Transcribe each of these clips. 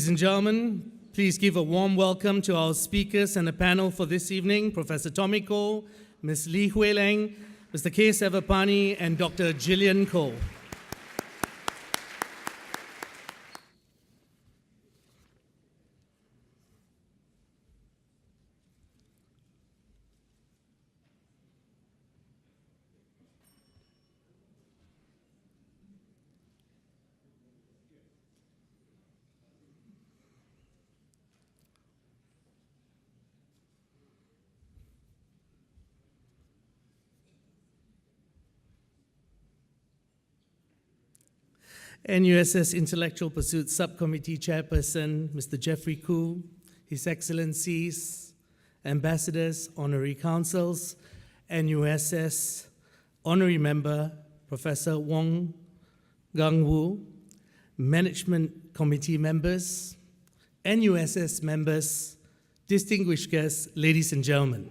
Ladies and gentlemen, please give a warm welcome to our speakers and the panel for this evening, Professor Tommy Koh, Ms. Lee Hui Leng, Mr. K. Sevapani, and Dr. Gillian Koh. NUSS Intellectual Pursuit Subcommittee Chairperson, Mr. Jeffrey Koo, His Excellencies, Ambassadors, Honorary Councils, NUSS Honorary Member, Professor Wong Gang Woo, Management Committee members, NUSS members, distinguished guests, ladies and gentlemen.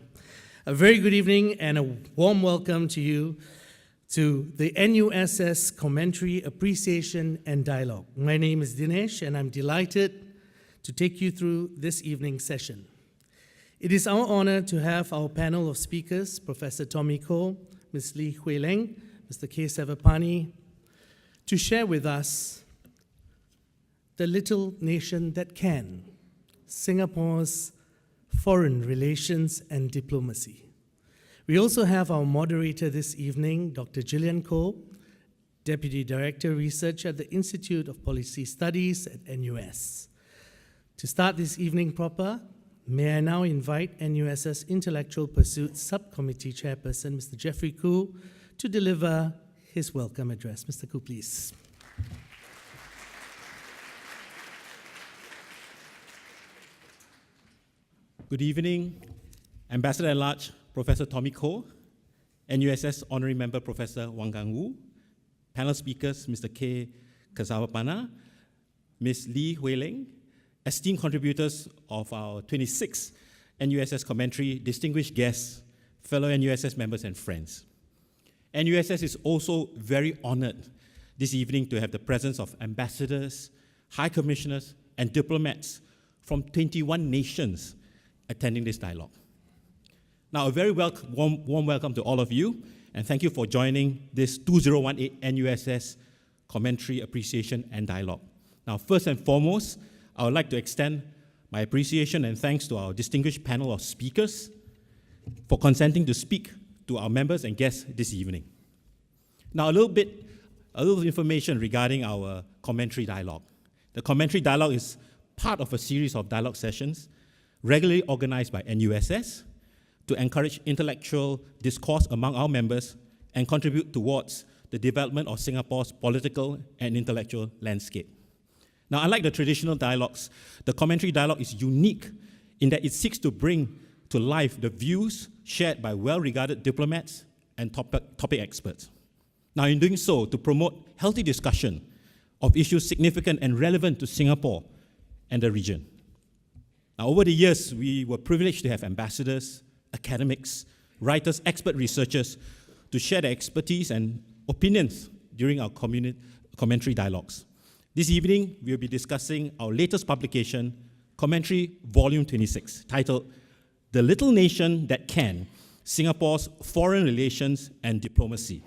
A very good evening and a warm welcome to you to the NUSS Commentary, Appreciation and Dialogue. My name is Dinesh and I'm delighted to take you through this evening's session. It is our honor to have our panel of speakers, Professor Tommy Koh, Ms. Lee Hui Leng, Mr. K. Sevapani, to share with us the little nation that can, Singapore's foreign relations and diplomacy. We also have our moderator this evening, Dr. Gillian Koh, Deputy Director Research at the Institute of Policy Studies at NUS. To start this evening proper, may I now invite NUSS Intellectual Pursuit Subcommittee Chairperson, Mr. Jeffrey Koo, to deliver his welcome address. Mr. Koo, please. Good evening, Ambassador at Large, Professor Tommy Koh, NUSS Honorary Member Professor Wong Gang Woo, panel speakers Mr. K. Sevapani, Ms. Lee Hui Leng, esteemed contributors of our 26th NUSS Commentary, distinguished guests, fellow NUSS members and friends. NUSS is also very honored this evening to have the presence of ambassadors, high commissioners, and diplomats from 21 nations attending this dialogue. Now, a very warm welcome to all of you, and thank you for joining this 2018 NUSS Commentary, Appreciation and Dialogue. Now, first and foremost, I would like to extend my appreciation and thanks to our distinguished panel of speakers for consenting to speak to our members and guests this evening. Now, a little information regarding our commentary dialogue. The commentary dialogue is part of a series of dialogue sessions regularly organized by NUSS to encourage intellectual discourse among our members and contribute towards the development of Singapore's political and intellectual landscape. Now, unlike the traditional dialogues, the commentary dialogue is unique in that it seeks to bring to life the views shared by well-regarded diplomats and topic experts. Now, in doing so, to promote healthy discussion of issues significant and relevant to Singapore and the region. Now, over the years, we were privileged to have ambassadors, academics, writers, expert researchers to share their expertise and opinions during our commentary dialogues. This evening, we'll be discussing our latest publication, Commentary Volume 26, titled The Little Nation That Can, Singapore's Foreign Relations and Diplomacy.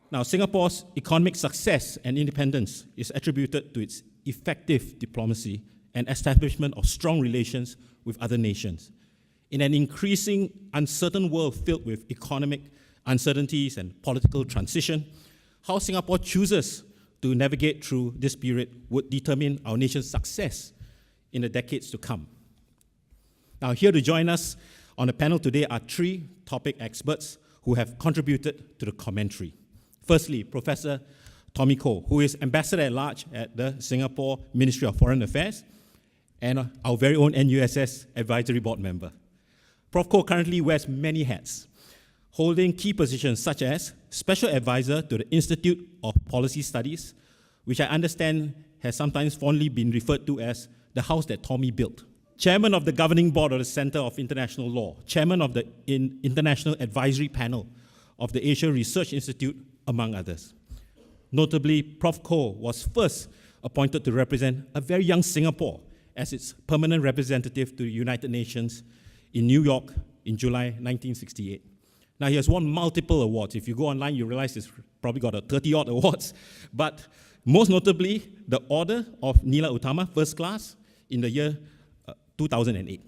Now, Singapore's economic success and independence is attributed to its effective diplomacy and establishment of strong relations with other nations. In an increasing uncertain world filled with economic uncertainties and political transition, how Singapore chooses to navigate through this period would determine our nation's success in the decades to come. Now, here to join us on the panel today are three topic experts who have contributed to the commentary. Firstly, Professor Tommy Koh, who is Ambassador at Large at the Singapore Ministry of Foreign Affairs and our very own NUSS Advisory Board member. Prof. Koh currently wears many hats, holding key positions such as Special Advisor to the Institute of Policy Studies, which I understand has sometimes fondly been referred to as the house that Tommy built, Chairman of the Governing Board of the Center of International Law, Chairman of the International Advisory Panel of the Asia Research Institute, among others. Notably, Prof. Koh was first appointed to represent a very young Singapore as its permanent representative to the United Nations in New York in July 1968. Now, he has won multiple awards. If you go online, you realize he's probably got 30-odd awards. But most notably, the Order of Nila Utama, First Class, in the year 2008.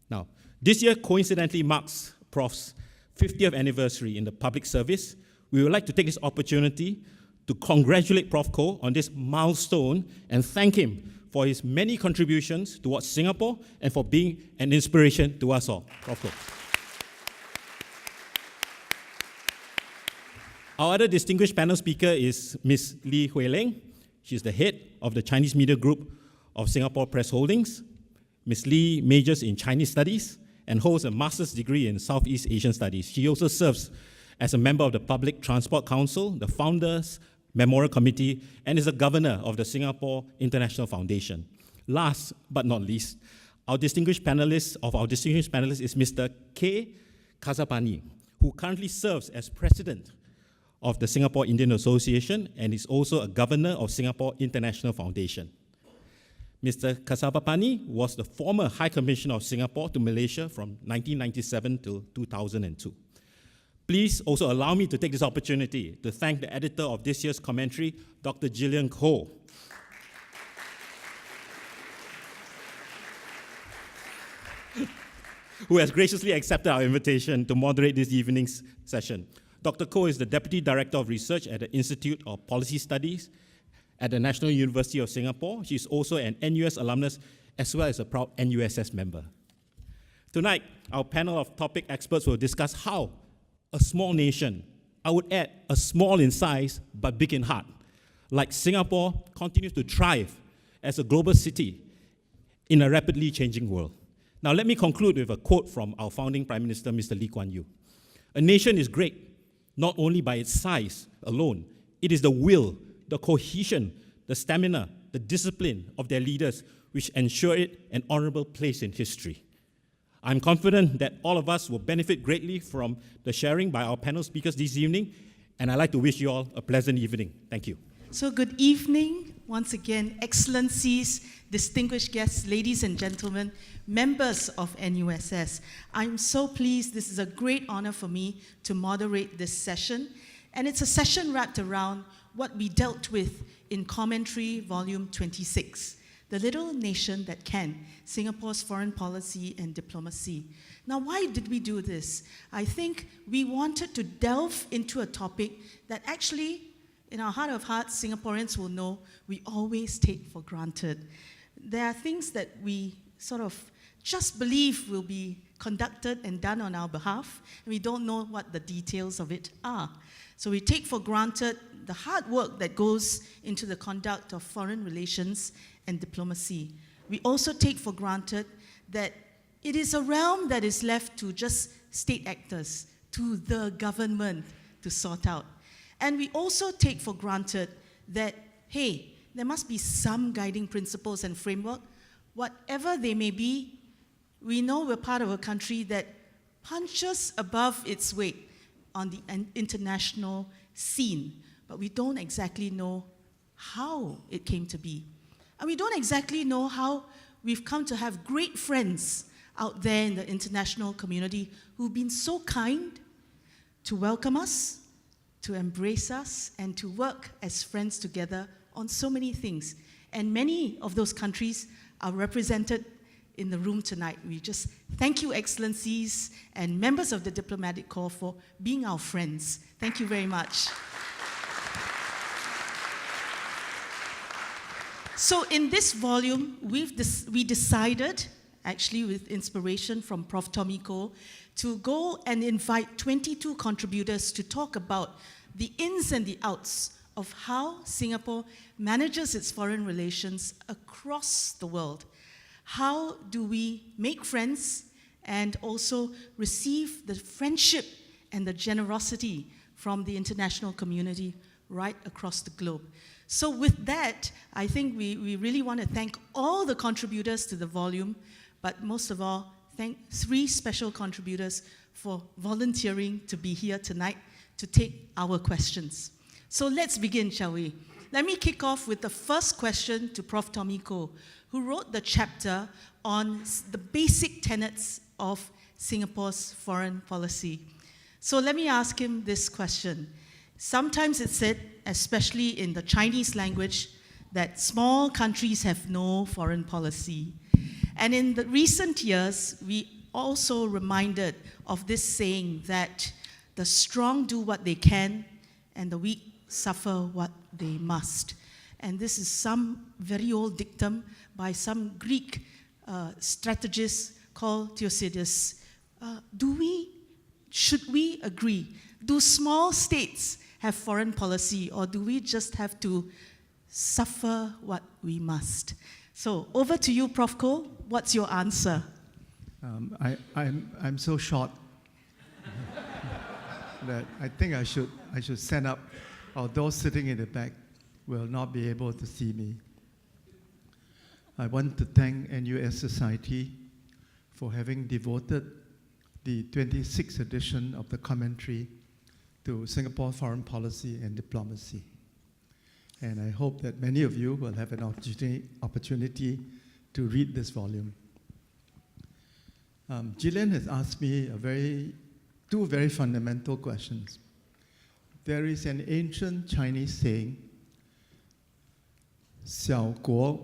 Now, this year coincidentally marks Prof's 50th anniversary in the public service. We would like to take this opportunity to congratulate Prof. Koh on this milestone and thank him for his many contributions towards Singapore and for being an inspiration to us all. Prof. Koh. Our other distinguished panel speaker is Ms. Lee Hui Ling. She's the head of the Chinese Media Group of Singapore Press Holdings. Ms. Lee majors in Chinese Studies and holds a master's degree in Southeast Asian Studies. She also serves as a member of the Public Transport Council, the Founders Memorial Committee, and is a governor of the Singapore International Foundation. Last but not least, our distinguished panelist is Mr. K. Kasapani, who currently serves as president of the Singapore Indian Association and is also a governor of Singapore International Foundation. Mr. Kasapani was the former High Commissioner of Singapore to Malaysia from 1997 to 2002. Please also allow me to take this opportunity to thank the editor of this year's commentary, Dr. Gillian Koh. Who has graciously accepted our invitation to moderate this evening's session. Dr. Koh is the Deputy Director of Research at the Institute of Policy Studies at the National University of Singapore. She's also an NUS alumnus as well as a proud NUSS member. Tonight, our panel of topic experts will discuss how a small nation, I would add a small in size but big in heart, like Singapore, continues to thrive as a global city in a rapidly changing world. Now let me conclude with a quote from our founding Prime Minister, Mr. Lee Kuan Yew. A nation is great not only by its size alone, it is the will, the cohesion, the stamina, the discipline of their leaders which ensure it an honorable place in history. I'm confident that all of us will benefit greatly from the sharing by our panel speakers this evening, and I'd like to wish you all a pleasant evening. Thank you. So good evening, once again, Excellencies, distinguished guests, ladies and gentlemen, members of NUSS. I'm so pleased. This is a great honor for me to moderate this session, and it's a session wrapped around what we dealt with in Commentary Volume 26. The Little Nation That Can, Singapore's Foreign Policy and Diplomacy. Now, why did we do this? I think we wanted to delve into a topic that actually, in our heart of hearts, Singaporeans will know we always take for granted. There are things that we sort of just believe will be conducted and done on our behalf, and we don't know what the details of it are. So we take for granted the hard work that goes into the conduct of foreign relations and diplomacy. We also take for granted that it is a realm that is left to just state actors, to the government to sort out. And we also take for granted that, hey, there must be some guiding principles and framework. Whatever they may be, we know we're part of a country that punches above its weight on the international scene, but we don't exactly know how it came to be. And we don't exactly know how we've come to have great friends out there in the international community who've been so kind to welcome us, to embrace us, and to work as friends together on so many things. And many of those countries are represented in the room tonight. We just thank you, Excellencies, and members of the Diplomatic Corps for being our friends. Thank you very much. So in this volume, we decided, actually with inspiration from Prof. Tommy Koh, to go and invite 22 contributors to talk about the ins and the outs of how Singapore manages its foreign relations across the world. How do we make friends and also receive the friendship and the generosity from the international community right across the globe? So with that, I think we really want to thank all the contributors to the volume, but most of all, thank 3 special contributors for volunteering to be here tonight to take our questions. So let's begin, shall we? let me kick off with the first question to Prof. Tommy Koh, who wrote the chapter on the basic tenets of Singapore's foreign policy. So let me ask him this question. Sometimes it's said, especially in the Chinese language, that small countries have no foreign policy. And in the recent years, we also reminded of this saying that the strong do what they can and the weak suffer what they must. And this is some very old dictum by some Greek strategist called Thucydides. Should we agree? Do small states have foreign policy, or do we just have to suffer what we must? So over to you, Prof. Koh. What's your answer? I'm so short that I think I should stand up, or those sitting in the back will not be able to see me. I want to thank NUS Society for having devoted the 26th edition of the commentary to Singapore foreign policy and diplomacy. And I hope that many of you will have an opportunity to read this volume. Gillian has asked me two very fundamental questions. There is an ancient Chinese saying, 小国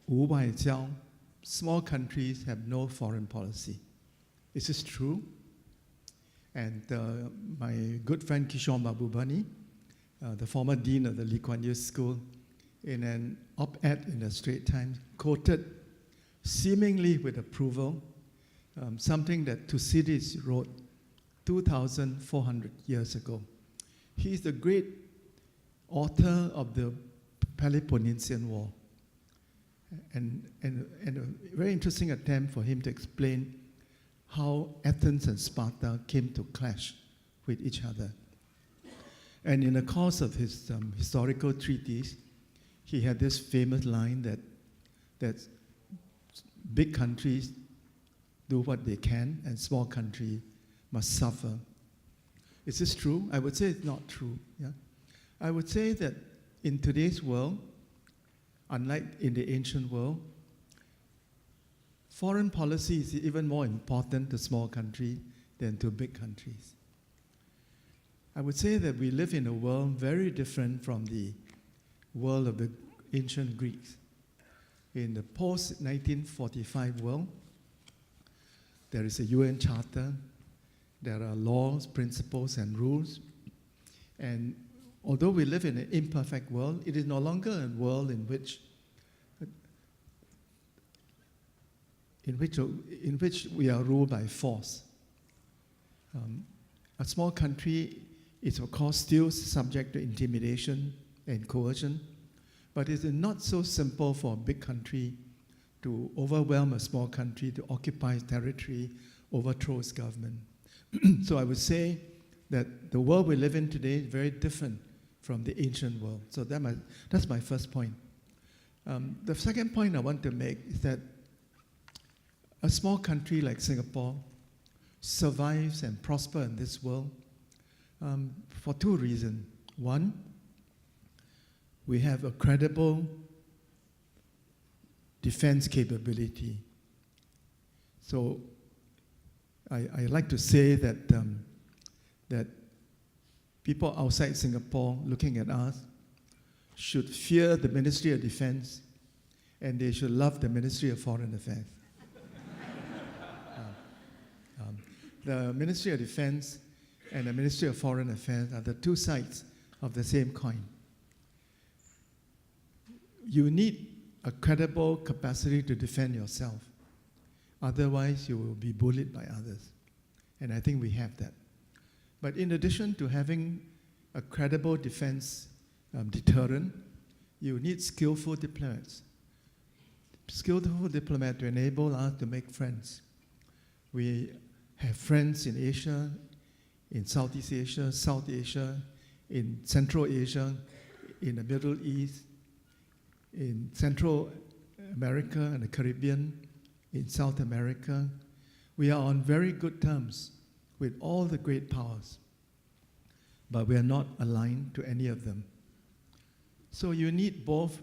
无外交, small countries have no foreign policy. Is this true? And my good friend Kishore Mahbubani, the former dean of the Lee Kuan Yew School, in an op-ed in the Straits Times, quoted, seemingly with approval, something that Thucydides wrote 2,400 years ago. He is the great author of the Peloponnesian War, and a very interesting attempt for him to explain how Athens and Sparta came to clash with each other. And in the course of his historical treatise, he had this famous line that big countries do what they can and small countries must suffer. Is this true? I would say it's not true. Yeah? I would say that in today's world, unlike in the ancient world, foreign policy is even more important to small countries than to big countries. I would say that we live in a world very different from the world of the ancient Greeks. In the post-1945 world, there is a UN Charter, there are laws, principles, and rules. And although we live in an imperfect world, it is no longer a world in which we are ruled by force. A small country is, of course, still subject to intimidation and coercion, but it is not so simple for a big country to overwhelm a small country, to occupy territory, overthrow its government. So I would say that the world we live in today is very different from the ancient world. So that's my first point. The second point I want to make is that a small country like Singapore survives and prospers in this world for two reasons. One, we have a credible defense capability. So I like to say that that people outside Singapore looking at us should fear the Ministry of Defense, and they should love the Ministry of Foreign Affairs. The Ministry of Defense and the Ministry of Foreign Affairs are the two sides of the same coin. You need a credible capacity to defend yourself. Otherwise, you will be bullied by others. And I think we have that. But in addition to having a credible defense deterrent, you need skillful diplomats. Skillful diplomats to enable us to make friends. We have friends in Asia, in Southeast Asia, South Asia, in Central Asia, in the Middle East, in Central America and the Caribbean, in South America. We are on very good terms with all the great powers, but we are not aligned to any of them. So you need both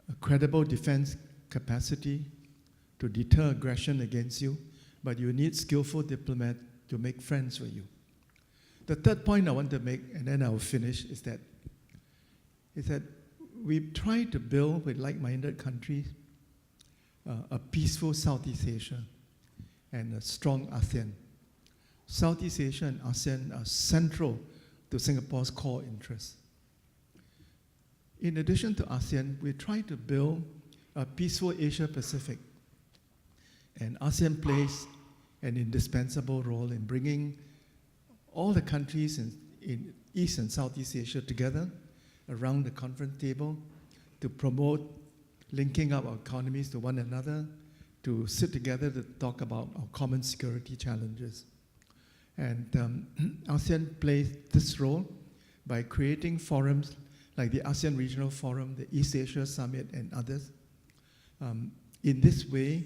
a credible defense capacity to deter aggression against you, but you need skillful diplomat to make friends with you. The third point I want to make, and then I'll finish, is that we try to build with like-minded countries a peaceful Southeast Asia and a strong ASEAN. Southeast Asia and ASEAN are central to Singapore's core interests. In addition to ASEAN, we try to build a peaceful Asia-Pacific, and ASEAN plays an indispensable role in bringing all the countries in East and Southeast Asia together around the conference table to promote linking up our economies to one another, to sit together to talk about our common security challenges. And ASEAN plays this role by creating forums like the ASEAN Regional Forum, the East Asia Summit, and others. In this way,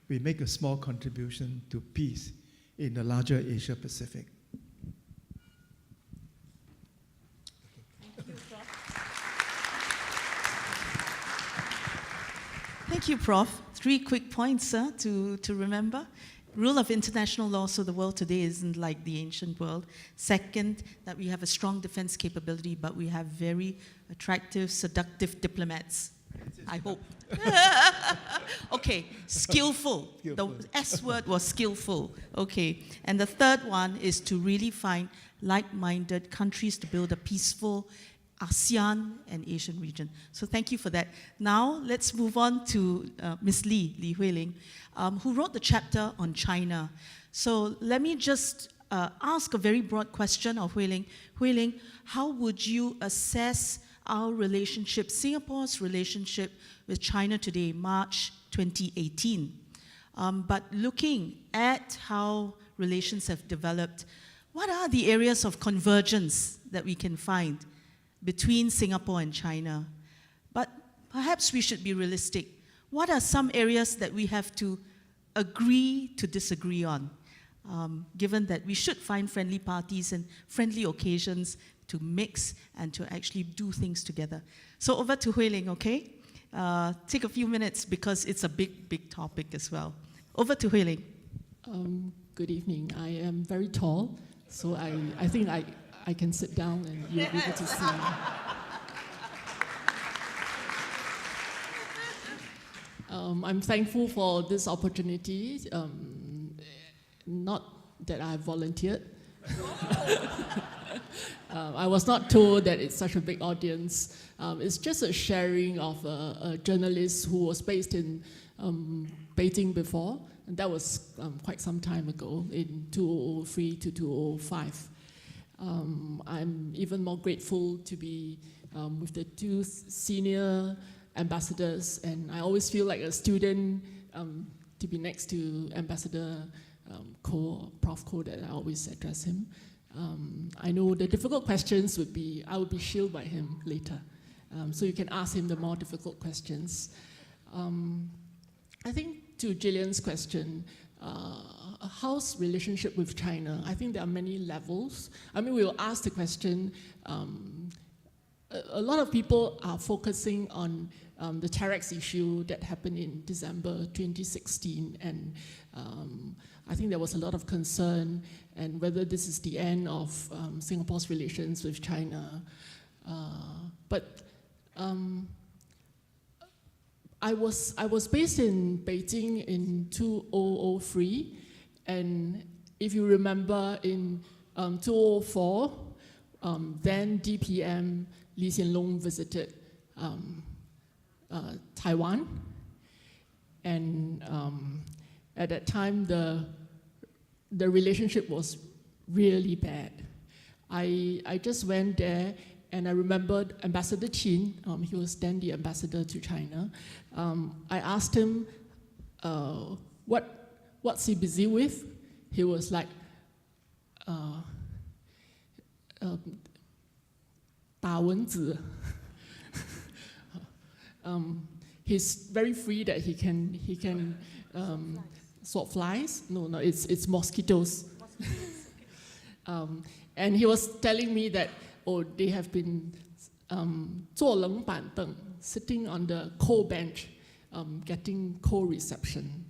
we make a small contribution to peace in the larger Asia Pacific. Thank you, Prof. 3 quick points to remember. Rule of international law, so the world today isn't like the ancient world. Second, that we have a strong defense capability, but we have very attractive, seductive diplomats. I hope. Okay, skillful. The S word was skillful. Okay, and the third one is to really find like-minded countries to build a peaceful ASEAN and Asian region. So thank you for that. Now let's move on to Ms. Li Hui-ling, who wrote the chapter on China. So let me just ask a very broad question of Hui-ling. Hui-ling, how would you assess our relationship, Singapore's relationship with China today, March 2018? But looking at how relations have developed, what are the areas of convergence that we can find between Singapore and China? But perhaps we should be realistic. What are some areas that we have to agree to disagree on, given that we should find friendly parties and friendly occasions to mix and to actually do things together? So over to Hui-ling, okay? Take a few minutes because it's a big, big topic as well. Over to Hui-ling. Good evening. I am very tall, so I think I can sit down and you'll be able to see me. I'm thankful for this opportunity. Not that I volunteered. I was not told that it's such a big audience. It's just a sharing of a journalist who was based in Beijing before, and that was quite some time ago, in 2003 to 2005. I'm even more grateful to be with the 2 senior ambassadors, and I always feel like a student to be next to Ambassador Koh, Prof. Koh, that I always address him. I know the difficult questions I would be shielded by him later, so you can ask him the more difficult questions. I think to Gillian's question, how's relationship with China? I think there are many levels. I mean, we will ask the question, a lot of people are focusing on the Terex issue that happened in December 2016, and I think there was a lot of concern and whether this is the end of Singapore's relations with China. But I was based in Beijing in 2003, and if you remember, in 2004, then DPM Lee Hsien Loong visited Taiwan, and at that time the relationship was really bad. I just went there, and I remembered Ambassador Chin. He was then the ambassador to China. I asked him, what's he busy with? He was like, 打蚊子. He's very free that he can swat flies. No, it's mosquitoes. And he was telling me that they have been 坐冷板凳, sitting on the cold bench, getting cold reception.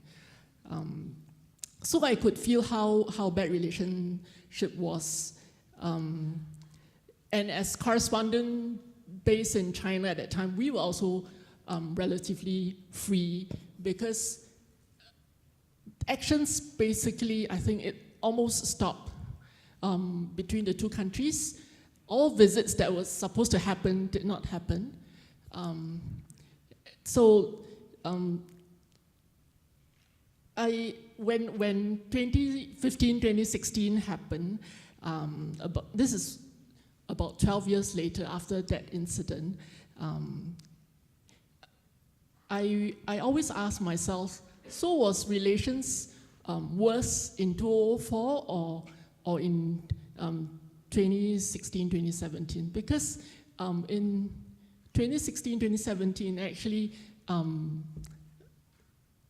So I could feel how bad relationship was. And as correspondent based in China at that time, we were also relatively free because actions basically, I think it almost stopped between the two countries. All visits that was supposed to happen did not happen. When 2015, 2016 happened, this is about 12 years later after that incident, I always ask myself, so was relations worse in 2004 or in 2016, 2017? Because in 2016, 2017, actually,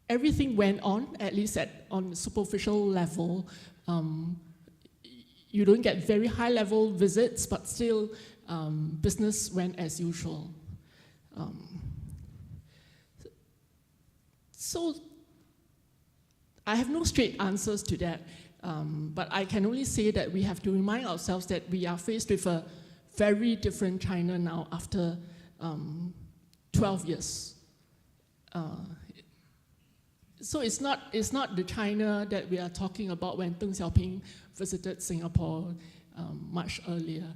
everything went on, at least on a superficial level. You don't get very high-level visits, but still business went as usual. So I have no straight answers to that, but I can only say that we have to remind ourselves that we are faced with a very different China now after 12 years. So it's not the China that we are talking about when Deng Xiaoping visited Singapore much earlier.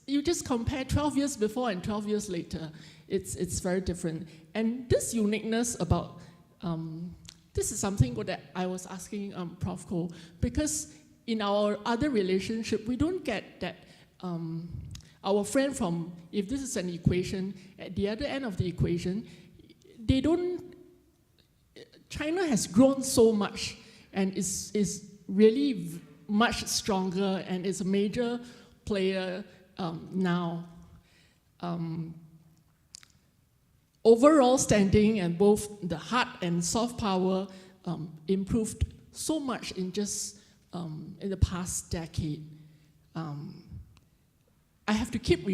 You just compare 12 years before and 12 years later. It's very different. And this uniqueness about, this is something that I was asking Prof. Koh, because in our other relationship, we don't get that our friend from, if this is an equation, at the other end of the equation, they don't, China has grown so much and is really much stronger and is a major player now. Overall standing and both the hard and soft power improved so much in just in the past decade. I have to keep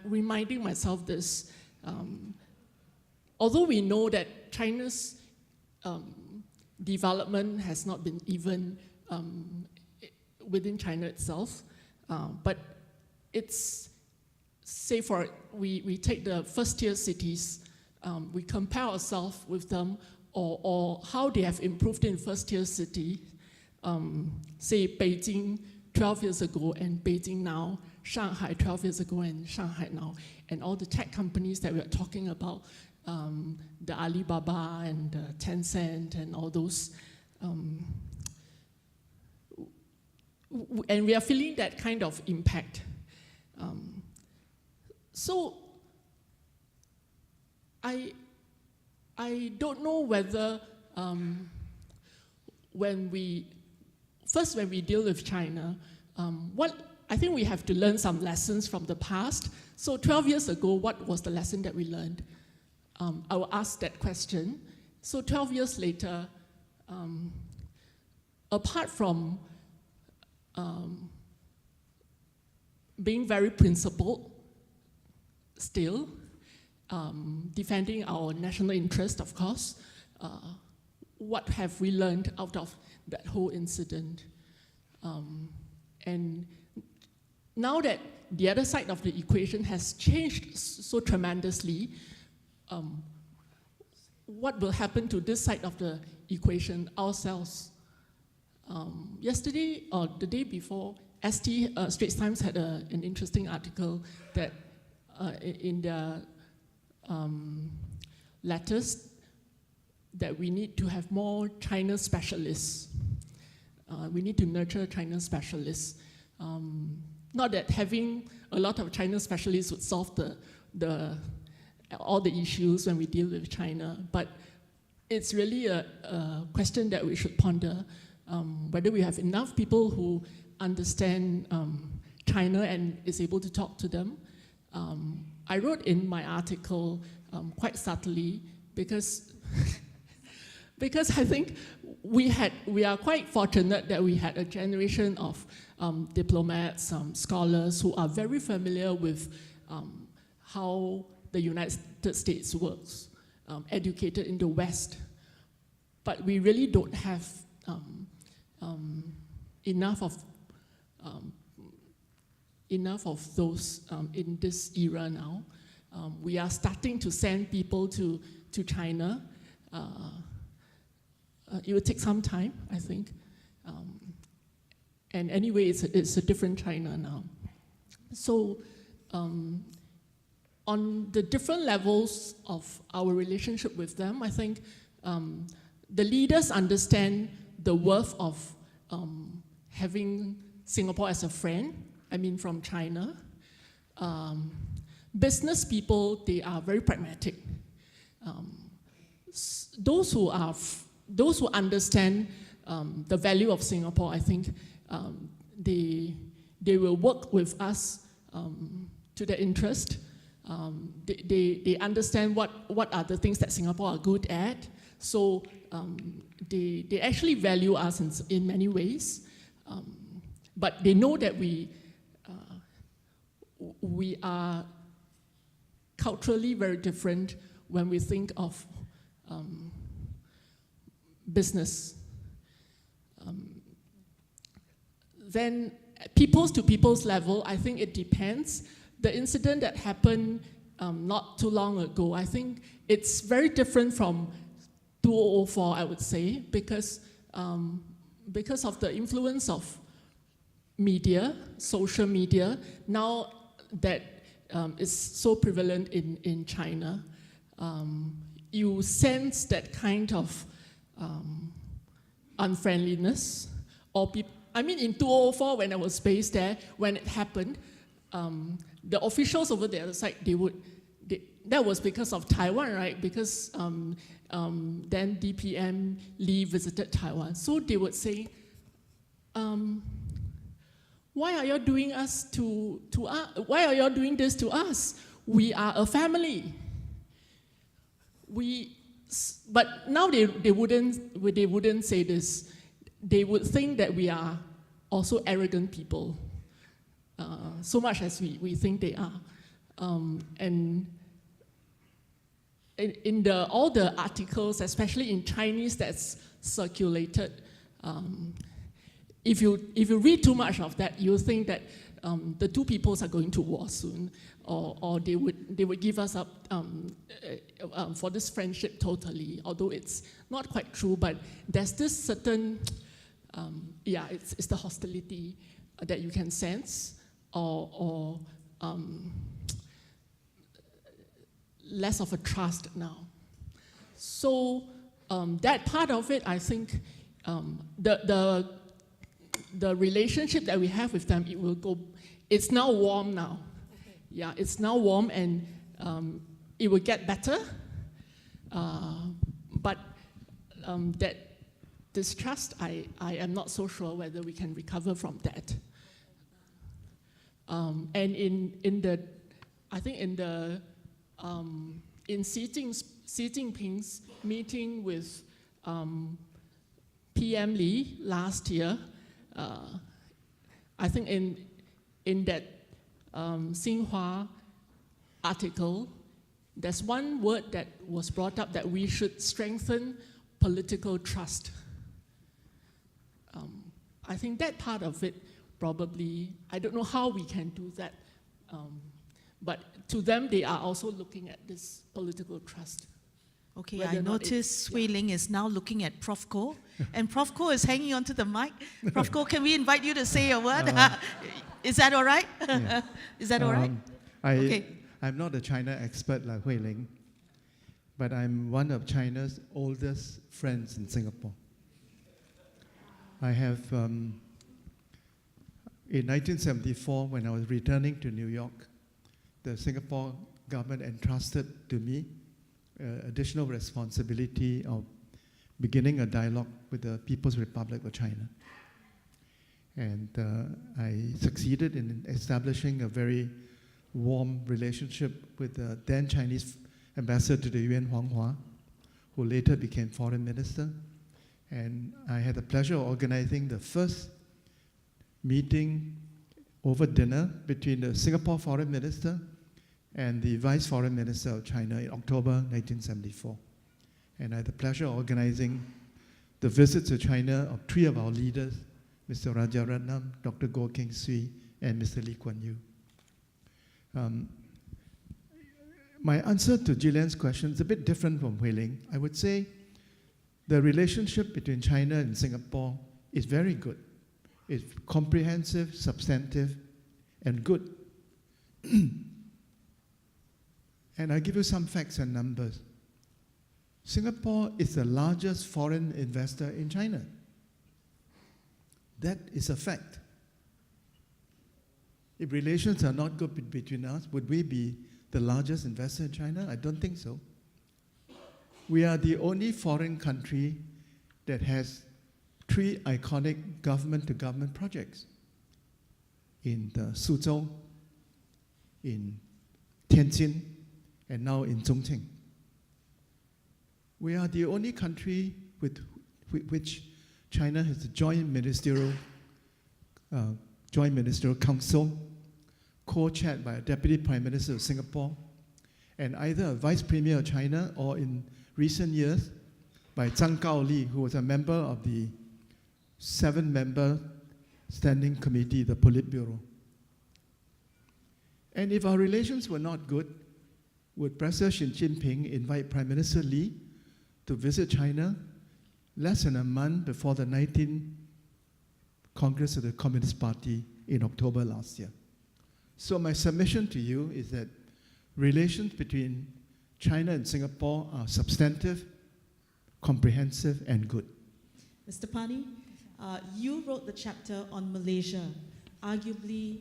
reminding myself this. Although we know that China's development has not been even within China itself, but it's, say for we take the first-tier cities, we compare ourselves with them, or how they have improved in first-tier city, say Beijing 12 years ago and Beijing now, Shanghai 12 years ago and Shanghai now, and all the tech companies that we are talking about, the Alibaba and Tencent and all those. And we are feeling that kind of impact. So I don't know whether when we deal with China, I think we have to learn some lessons from the past. So 12 years ago, what was the lesson that we learned? I will ask that question. So 12 years later, apart from being very principled, still, defending our national interest, of course, what have we learned out of that whole incident? And now that the other side of the equation has changed so tremendously, what will happen to this side of the equation, ourselves? Yesterday, or the day before, Straits Times had an interesting article that in their letters that we need to have more China specialists. We need to nurture China specialists. Not that having a lot of China specialists would solve all the issues when we deal with China, but it's really a question that we should ponder, whether we have enough people who understand China and is able to talk to them. I wrote in my article quite subtly because I think we are quite fortunate that we had a generation of diplomats, scholars who are very familiar with how the United States works, educated in the West. But we really don't have enough of those in this era now. We are starting to send people to China. It will take some time, I think. And anyway, it's a different China now. So on the different levels of our relationship with them, I think the leaders understand the worth of having Singapore as a friend, I mean from China. Business people, they are very pragmatic. Those who understand the value of Singapore, I think they will work with us to their interest. They understand what are the things that Singapore are good at. So they actually value us in many ways. But they know that we are culturally very different when we think of business. Then peoples to peoples level, I think it depends. The incident that happened not too long ago, I think it's very different from 2004, I would say, because of the influence of media, social media, now that is so prevalent in China, you sense that kind of unfriendliness. In 2004, when I was based there, when it happened, the officials over the other side, that was because of Taiwan, right? Because then DPM Lee visited Taiwan. So they would say, why are you doing this to us? We are a family. But now they wouldn't say this. They would think that we are also arrogant people, so much as we think they are. And in all the articles, especially in Chinese that's circulated, if you read too much of that, you'll think that the two peoples are going to war soon, or they would give us up for this friendship totally. Although it's not quite true, but there's this certain it's the hostility that you can sense, or less of a trust now. So that part of it, I think, the relationship that we have with them, it's now warm now. Okay. Yeah, it's now warm, and it will get better. But that distrust, I am not so sure whether we can recover from that. And in Xi Jinping's meeting with PM Lee last year, I think in that Xinhua article, there's one word that was brought up, that we should strengthen political trust. I think that part of it probably, I don't know how we can do that, but to them, they are also looking at this political trust. Okay, I notice Hui Ling is now looking at Prof. Koh, and Prof. Koh is hanging onto the mic. Prof. Koh, can we invite you to say a word? Is that all right? Yeah. Is that all right? Okay. I'm not a China expert like Hui Ling, but I'm one of China's oldest friends in Singapore. I have, in 1974, when I was returning to New York, the Singapore government entrusted to me additional responsibility of beginning a dialogue with the People's Republic of China. And I succeeded in establishing a very warm relationship with the then Chinese ambassador to the UN, Huang Hua, who later became foreign minister. And I had the pleasure of organizing the first meeting over dinner between the Singapore foreign minister and the Vice Foreign Minister of China in October 1974. And I had the pleasure of organizing the visit to China of three of our leaders, Mr. Rajaratnam, Dr. Goh Keng Swee, and Mr. Lee Kuan Yew. My answer to Gillian's question is a bit different from Hui Ling. I would say the relationship between China and Singapore is very good. It's comprehensive, substantive, and good. And I'll give you some facts and numbers. Singapore is the largest foreign investor in China. That is a fact. If relations are not good between us, would we be the largest investor in China? I don't think so. We are the only foreign country that has 3 iconic government-to-government projects in Suzhou, in Tianjin, and now in Chongqing. We are the only country with which China has a joint ministerial council, co-chaired by a deputy prime minister of Singapore, and either a vice premier of China or in recent years by Zhang Gaoli, who was a member of the 7-member standing committee, the Politburo. And if our relations were not good, would President Xi Jinping invite Prime Minister Lee to visit China less than a month before the 19th Congress of the Communist Party in October last year? So my submission to you is that relations between China and Singapore are substantive, comprehensive, and good. Mr. Pani, you wrote the chapter on Malaysia, arguably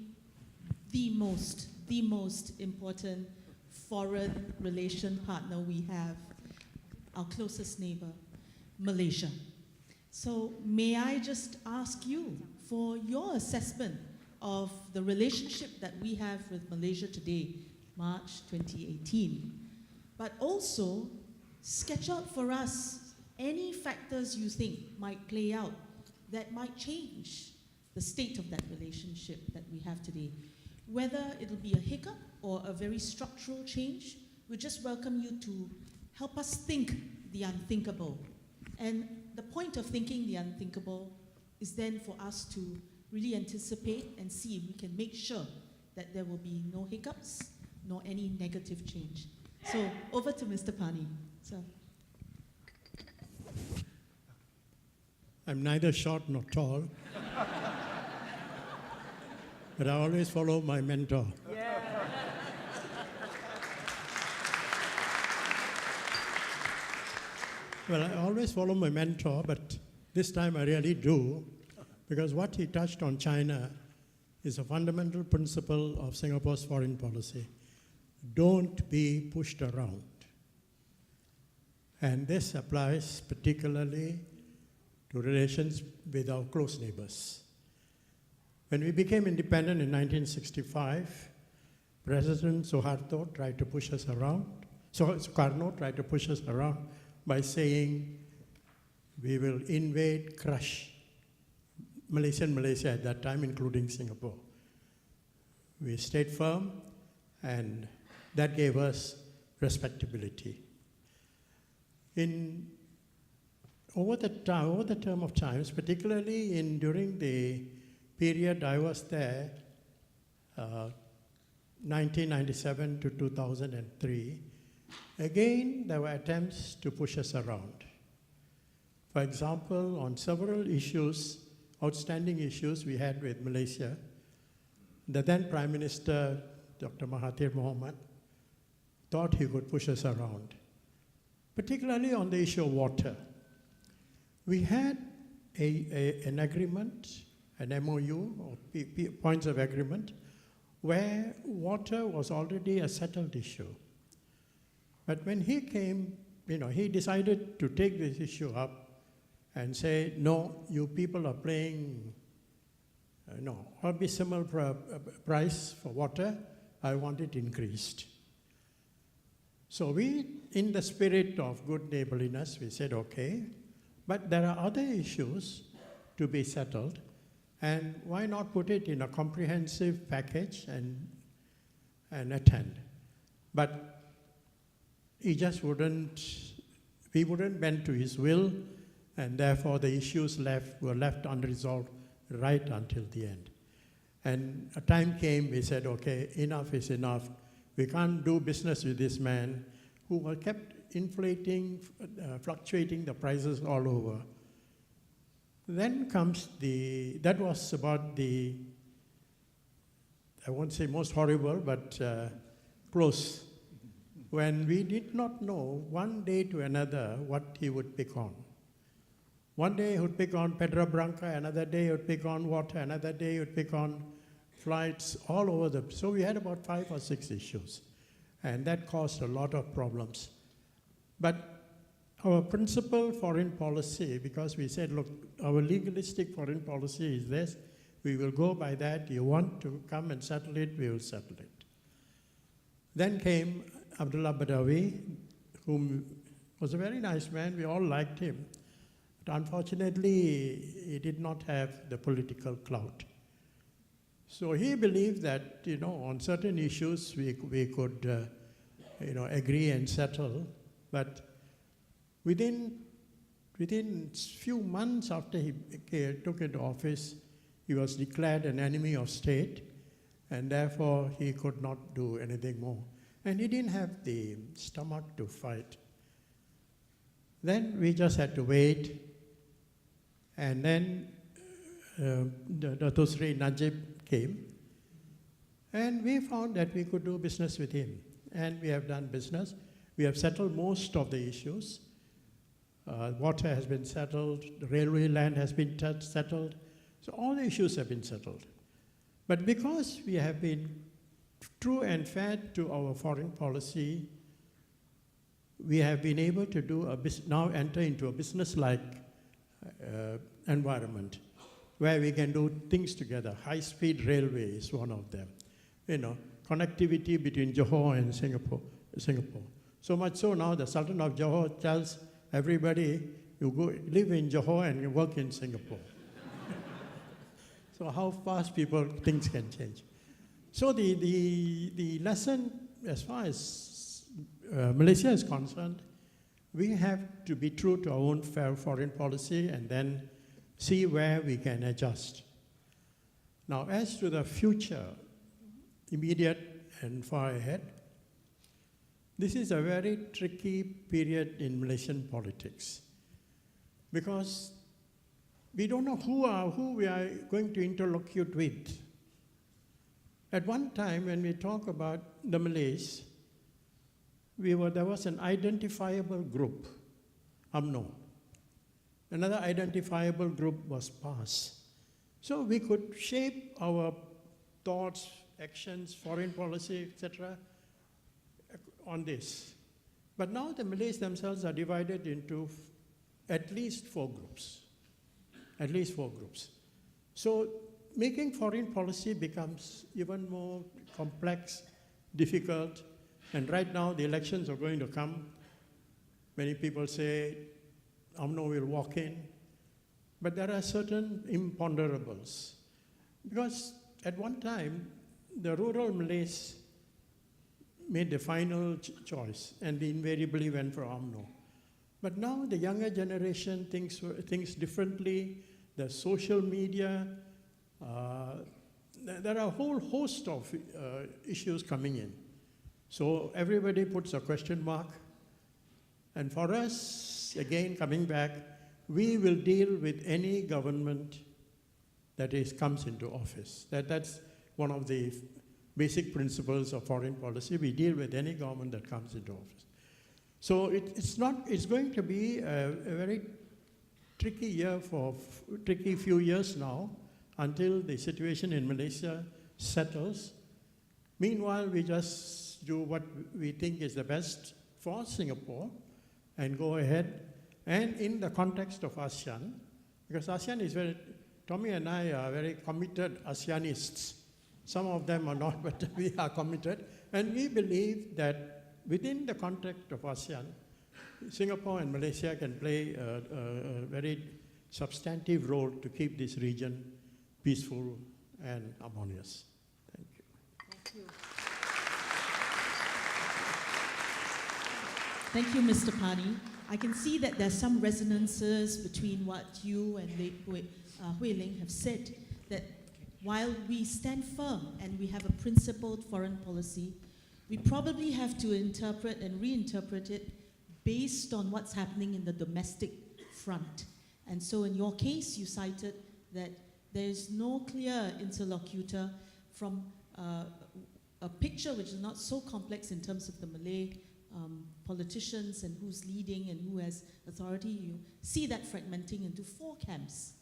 the most important foreign relation partner we have, our closest neighbor, Malaysia. So may I just ask you for your assessment of the relationship that we have with Malaysia today, March 2018, but also sketch out for us any factors you think might play out that might change the state of that relationship that we have today. Whether it'll be a hiccup or a very structural change, we just welcome you to help us think the unthinkable. And the point of thinking the unthinkable is then for us to really anticipate and see if we can make sure that there will be no hiccups nor any negative change. So over to Mr. Pani. Sir. I'm neither short nor tall, but I always follow my mentor. Well, I always follow my mentor, but this time I really do, because what he touched on China is a fundamental principle of Singapore's foreign policy. Don't be pushed around. And this applies particularly to relations with our close neighbors. When we became independent in 1965, President Suharto tried to push us around. Sukarno tried to push us around by saying, we will invade, crush Malaysia at that time, including Singapore. We stayed firm, and that gave us respectability. Over the term of times, particularly during the period I was there, 1997 to 2003, again, there were attempts to push us around. For example, on several issues, outstanding issues we had with Malaysia, the then Prime Minister, Dr. Mahathir Mohamad, thought he could push us around, particularly on the issue of water. We had an agreement, an MOU, or points of agreement, where water was already a settled issue. But when he came, he decided to take this issue up and say, no, you people are paying abysmal price for water, I want it increased. So we, in the spirit of good neighborliness, we said, okay, but there are other issues to be settled, and why not put it in a comprehensive package and attend? But he just we wouldn't bend to his will, and therefore the issues were left unresolved right until the end. And a time came, we said, okay, enough is enough. We can't do business with this man who kept inflating, fluctuating the prices all over. Then comes that was about I won't say most horrible, but close. When we did not know one day to another what he would pick on. One day he would pick on Pedra Branca, another day he would pick on water, another day he would pick on flights all over so we had about 5 or 6 issues. And that caused a lot of problems. But our principal foreign policy, because we said, look, our legalistic foreign policy is this, we will go by that, you want to come and settle it, we will settle it. Then came Abdullah Badawi, whom was a very nice man, we all liked him. But unfortunately, he did not have the political clout. So he believed that, on certain issues we could, agree and settle. But within few months after he took into office, he was declared an enemy of state, and therefore he could not do anything more. And he didn't have the stomach to fight. Then we just had to wait, and then Dato Sri Najib came, and we found that we could do business with him. And we have done business. We have settled most of the issues. Water has been settled, the railway land has been settled. So all the issues have been settled. But because we have been true and fair to our foreign policy, we have been able to now enter into a business-like environment where we can do things together. High-speed railway is one of them. Connectivity between Johor and Singapore. So much so now the Sultan of Johor tells everybody, you go live in Johor and you work in Singapore. So how fast things can change. So the lesson, as far as Malaysia is concerned, we have to be true to our own fair foreign policy and then see where we can adjust. Now, as to the future, immediate and far ahead, this is a very tricky period in Malaysian politics because we don't know who we are going to interlocute with. At one time, when we talk about the Malays, there was an identifiable group, UMNO. Another identifiable group was PAS. So we could shape our thoughts, actions, foreign policy, etc., on this. But now the Malays themselves are divided into at least 4 groups. At least 4 groups. So making foreign policy becomes even more complex, difficult, and right now the elections are going to come. Many people say UMNO will walk in, but there are certain imponderables. Because at one time, the rural Malays made the final choice, and they invariably went for UMNO. But now the younger generation thinks differently. The social media, there are a whole host of issues coming in. So everybody puts a question mark. And for us, again, coming back, we will deal with any government that comes into office. That's one of the basic principles of foreign policy. We deal with any government that comes into office. So it's going to be a very tricky few years now until the situation in Malaysia settles. Meanwhile, we just do what we think is the best for Singapore and go ahead. And in the context of ASEAN, because ASEAN is Tommy and I are very committed ASEANists. Some of them are not, but we are committed. And we believe that within the context of ASEAN, Singapore and Malaysia can play a very substantive role to keep this region peaceful and harmonious. Thank you. Thank you. Thank you, Mr. Pani. I can see that there's some resonances between what you and Hui Ling have said, that while we stand firm and we have a principled foreign policy, we probably have to interpret and reinterpret it based on what's happening in the domestic front. And so in your case, you cited that there is no clear interlocutor from a picture which is not so complex in terms of the Malay politicians and who's leading and who has authority. You see that fragmenting into 4 camps,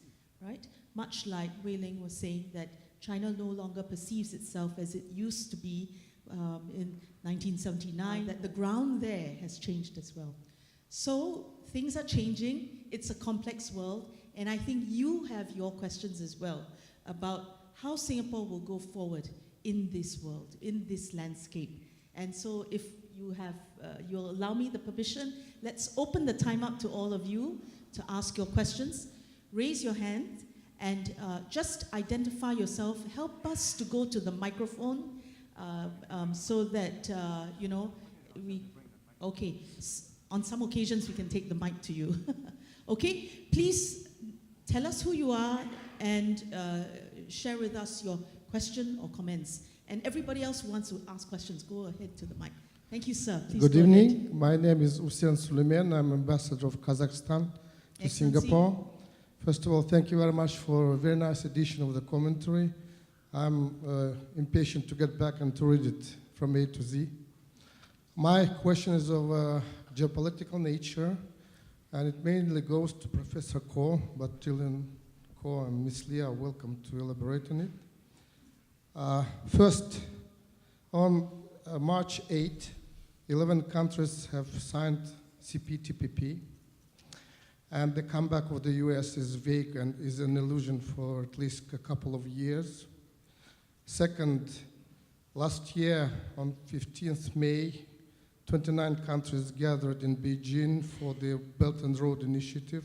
right? Much like Wei Ling was saying that China no longer perceives itself as it used to be in 1979, that the ground there has changed as well. So things are changing. It's a complex world. And I think you have your questions as well about how Singapore will go forward in this world, in this landscape. And so if you have, you'll allow me the permission, let's open the time up to all of you to ask your questions. Raise your hand and just identify yourself. Help us to go to the microphone so that, you know, okay, on some occasions we can take the mic to you. Okay, please tell us who you are and share with us your question or comments. And everybody else who wants to ask questions, go ahead to the mic. Thank you, sir. Please Good go evening. ahead. My name is Hussein Suleiman. I'm ambassador of Kazakhstan to Excellency. Singapore. First of all, thank you very much for a very nice edition of the commentary. I'm impatient to get back and to read it from A to Z. My question is of geopolitical nature, and it mainly goes to Professor Ko, but Tillian Ko and Ms. Lee are welcome to elaborate on it. First, on March 8, 11 countries have signed CPTPP, and the comeback of the US is vague and is an illusion for at least a couple of years. Second, last year on 15th May, 29 countries gathered in Beijing for the Belt and Road Initiative.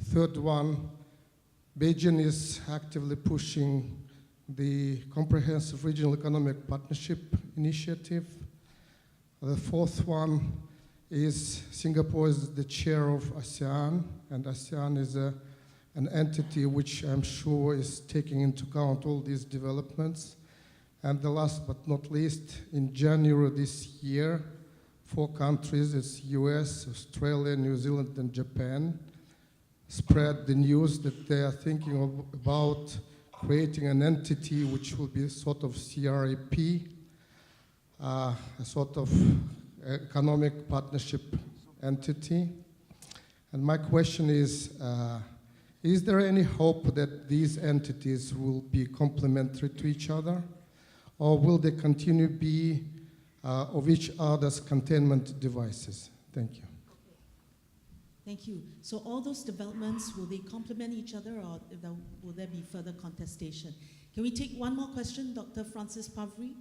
Third one, Beijing is actively pushing the Comprehensive Regional Economic Partnership Initiative. The fourth one is Singapore is the chair of ASEAN, and ASEAN is an entity which I'm sure is taking into account all these developments. And the last but not least, in January this year, 4 countries, it's US, Australia, New Zealand, and Japan, spread the news that they are thinking about creating an entity which will be a sort of CRAP, a sort of economic partnership entity. And my question is there any hope that these entities will be complementary to each other? Or will they continue to be of each other's containment devices? Thank you. Thank you. So all those developments, will they complement each other or will there be further contestation? Can we take one more question, Dr. Francis Pavri?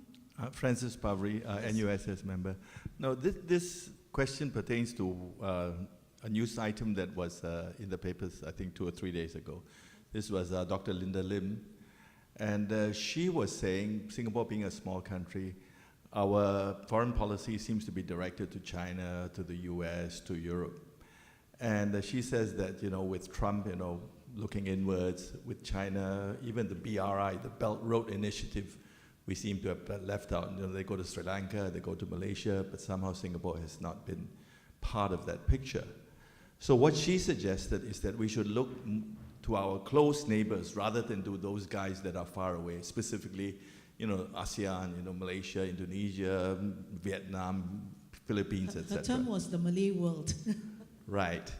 Francis Pavri, Yes. NUSS member. No, this question pertains to a news item that was in the papers, I think 2 or 3 days ago. This was Dr. Linda Lim. And she was saying, Singapore being a small country, our foreign policy seems to be directed to China, to the US, to Europe. And she says that, you know, with Trump, you know, looking inwards, with China, even the BRI, the Belt Road Initiative, we seem to have left out. You know, they go to Sri Lanka, they go to Malaysia, but somehow Singapore has not been part of that picture. So what she suggested is that we should look to our close neighbors rather than to those guys that are far away, specifically, you know, ASEAN, you know, Malaysia, Indonesia, Vietnam, Philippines, etc. Her term was the Malay world. Right.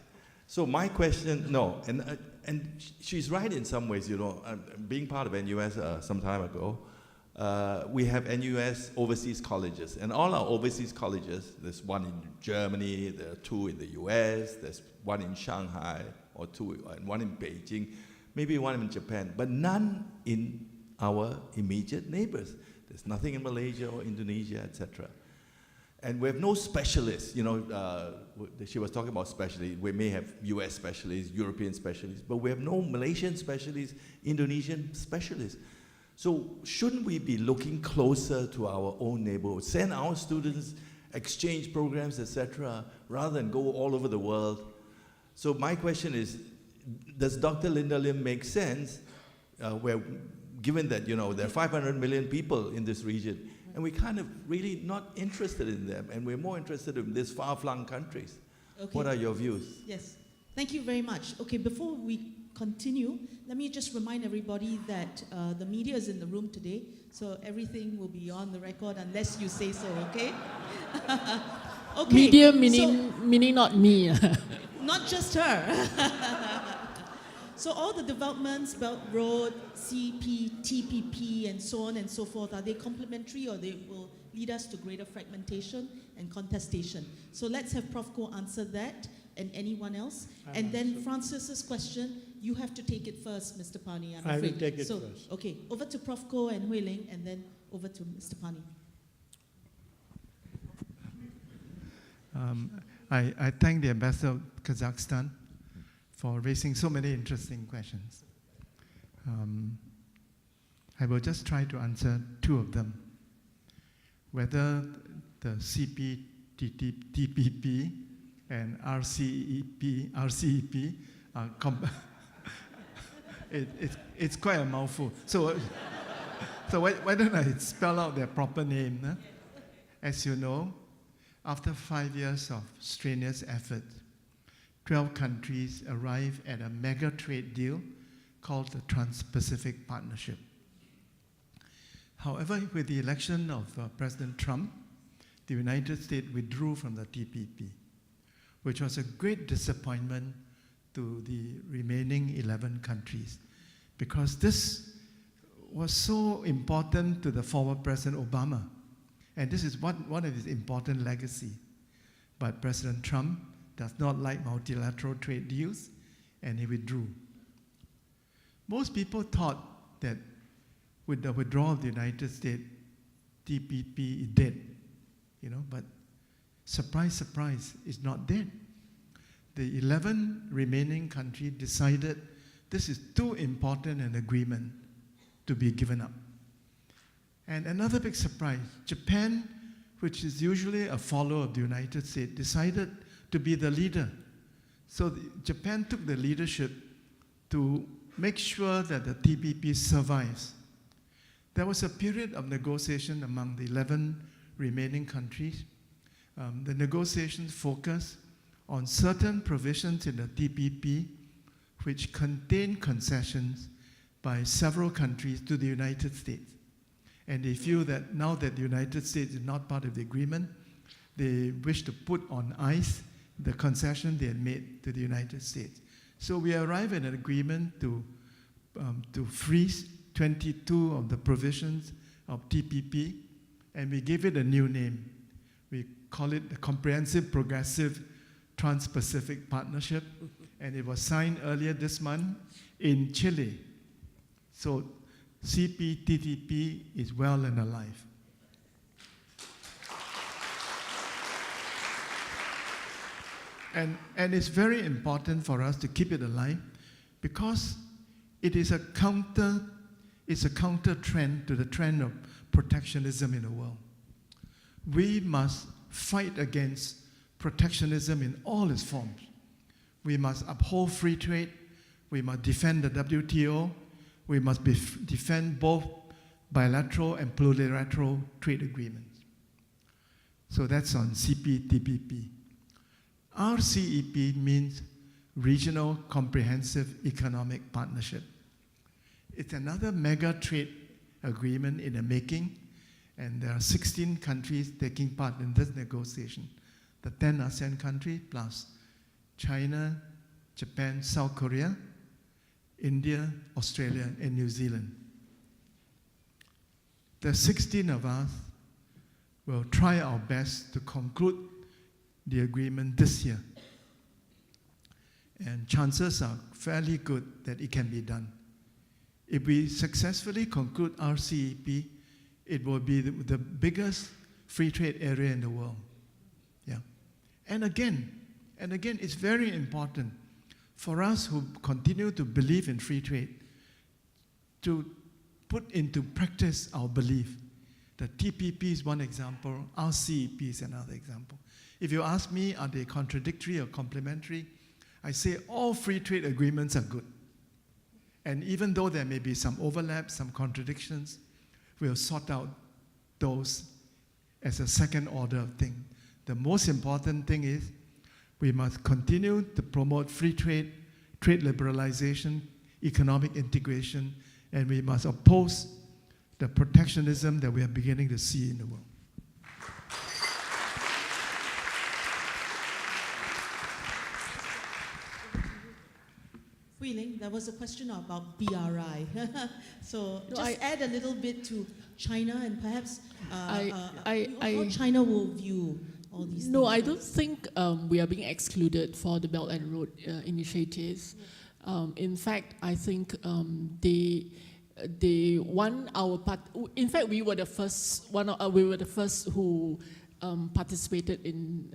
So my question, no, and she's right in some ways, you know, being part of NUS some time ago, we have NUS overseas colleges, and all our overseas colleges, there's one in Germany, there are 2 in the US, there's one in Shanghai, or 2, and one in Beijing, maybe one in Japan, but none in our immediate neighbors. There's nothing in Malaysia or Indonesia, etc. And we have no specialists, you know, she was talking about specialists. We may have US specialists, European specialists, but we have no Malaysian specialists, Indonesian specialists. So shouldn't we be looking closer to our own neighborhood, send our students exchange programs, etc., rather than go all over the world. So my question is, does Dr. Linda Lim make sense where, given that, you know, there are 500 million people in this region, and we're kind of really not interested in them, and we're more interested in these far-flung countries. Okay. What are your views? Yes. Thank you very much. Okay, before we continue, let me just remind everybody that the media is in the room today, so everything will be on the record unless you say so, okay? Okay. Media meaning not me. Not just her. So all the developments, Belt Road, CP, TPP, and so on and so forth, are they complementary or they will lead us to greater fragmentation and contestation? So let's have Prof. Koh answer that, and anyone else. And then Francis's question, you have to take it first, Mr. Pani, I'm I afraid. will take it first. Okay, over to Prof. Koh and Hui Ling, and then over to Mr. Pani. I thank the Ambassador of Kazakhstan for raising so many interesting questions. I will just try to answer two of them. Whether the CPTPP and RCEP are it's quite a mouthful. So why don't I spell out their proper name? Huh? As you know, after 5 years of strenuous effort, 12 countries arrived at a mega trade deal called the Trans-Pacific Partnership. However, with the election of President Trump, the United States withdrew from the TPP, which was a great disappointment to the remaining 11 countries, because this was so important to the former President Obama. And this is one of his important legacy. But President Trump does not like multilateral trade deals, and he withdrew. Most people thought that with the withdrawal of the United States, TPP is dead, you know, but surprise, surprise, it's not dead. The 11 remaining countries decided this is too important an agreement to be given up. And another big surprise, Japan, which is usually a follower of the United States, decided to be the leader. So Japan took the leadership to make sure that the TPP survives. There was a period of negotiation among the 11 remaining countries. The negotiations focused on certain provisions in the TPP which contain concessions by several countries to the United States. And they feel that now that the United States is not part of the agreement, they wish to put on ice the concession they had made to the United States. So we arrived at an agreement to freeze 22 of the provisions of TPP, and we gave it a new name. We call it the Comprehensive Progressive Trans-Pacific Partnership, and it was signed earlier this month in Chile. So CPTPP is well and alive. And it's very important for us to keep it alive because it is a counter trend to the trend of protectionism in the world. We must fight against protectionism in all its forms. We must uphold free trade. We must defend the WTO. We must defend both bilateral and plurilateral trade agreements. So that's on CPTPP. RCEP means Regional Comprehensive Economic Partnership. It's another mega trade agreement in the making, and there are 16 countries taking part in this negotiation. The 10 ASEAN countries plus China, Japan, South Korea, India, Australia, and New Zealand. The 16 of us will try our best to conclude the agreement this year. And chances are fairly good that it can be done. If we successfully conclude RCEP, it will be the biggest free trade area in the world. Yeah. And again, it's very important for us who continue to believe in free trade to put into practice our belief The TPP is one example, RCEP is another example. If you ask me, are they contradictory or complementary? I say all free trade agreements are good. And even though there may be some overlap, some contradictions, we'll sort out those as a second order thing. The most important thing is we must continue to promote free trade, trade liberalization, economic integration, and we must oppose the protectionism that we are beginning to see in the world. Hui-Ling, there was a question about BRI. So No, just add a little bit to China and perhaps how I China will view all these No, things. I don't think we are being excluded for the Belt and Road initiatives. In fact, I think they won our part. In fact, we were the first we were the first who participated in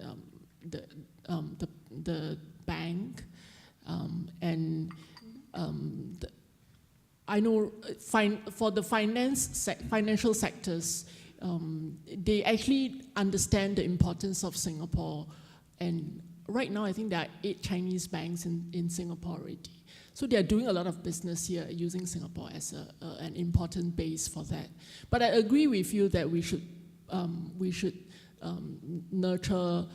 the bank, and I know for the financial sectors, they actually understand the importance of Singapore. And right now, I think there are 8 Chinese banks in Singapore already. So they are doing a lot of business here, using Singapore as an important base for that. But I agree with you that we should nurture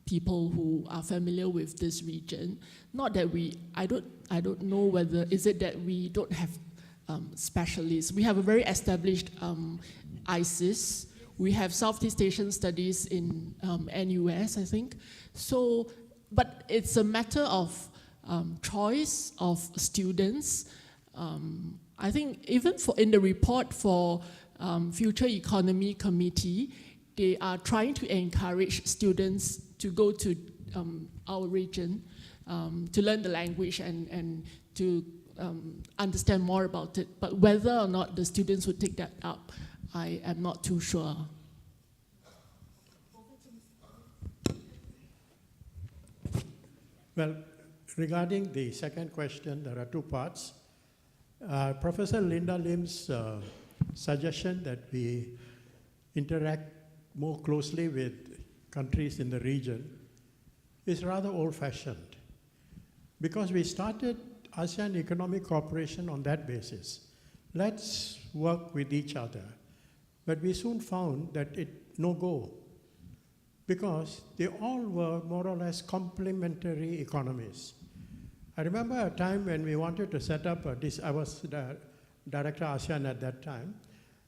people who are familiar with this region. Not that I don't know whether, is it that we don't have specialists. We have a very established ISIS. We have Southeast Asian studies in NUS, I think. So, but it's a matter of choice of students. I think even in the report for Future Economy Committee, they are trying to encourage students to go to our region to learn the language and to understand more about it. But whether or not the students would take that up, I am not too sure. Well, regarding the second question, there are 2 parts. Professor Linda Lim's suggestion that we interact more closely with countries in the region is rather old-fashioned, because we started ASEAN Economic Cooperation on that basis. Let's work with each other. But we soon found that it no go, because they all were more or less complementary economies. I remember a time when we wanted to set up I was the director ASEAN at that time.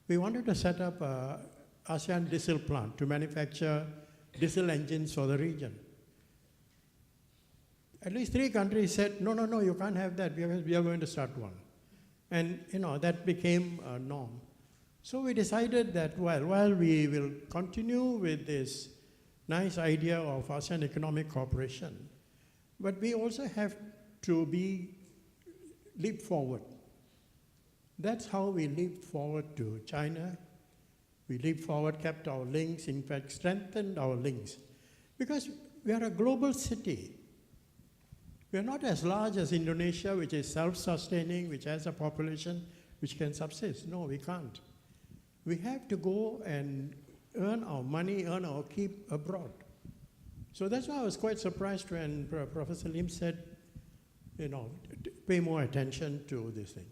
We wanted to set up a ASEAN diesel plant to manufacture diesel engines for the region. At least 3 countries said, no, you can't have that. We are going to start one. And that became a norm. So we decided that while we will continue with this nice idea of ASEAN economic cooperation, but we also have to leap forward. That's how we leaped forward to China. We leaped forward, kept our links, in fact, strengthened our links. Because we are a global city. We are not as large as Indonesia, which is self-sustaining, which has a population which can subsist. No, we can't. We have to go and earn our money, earn our keep abroad. So that's why I was quite surprised when Professor Lim said, pay more attention to this thing.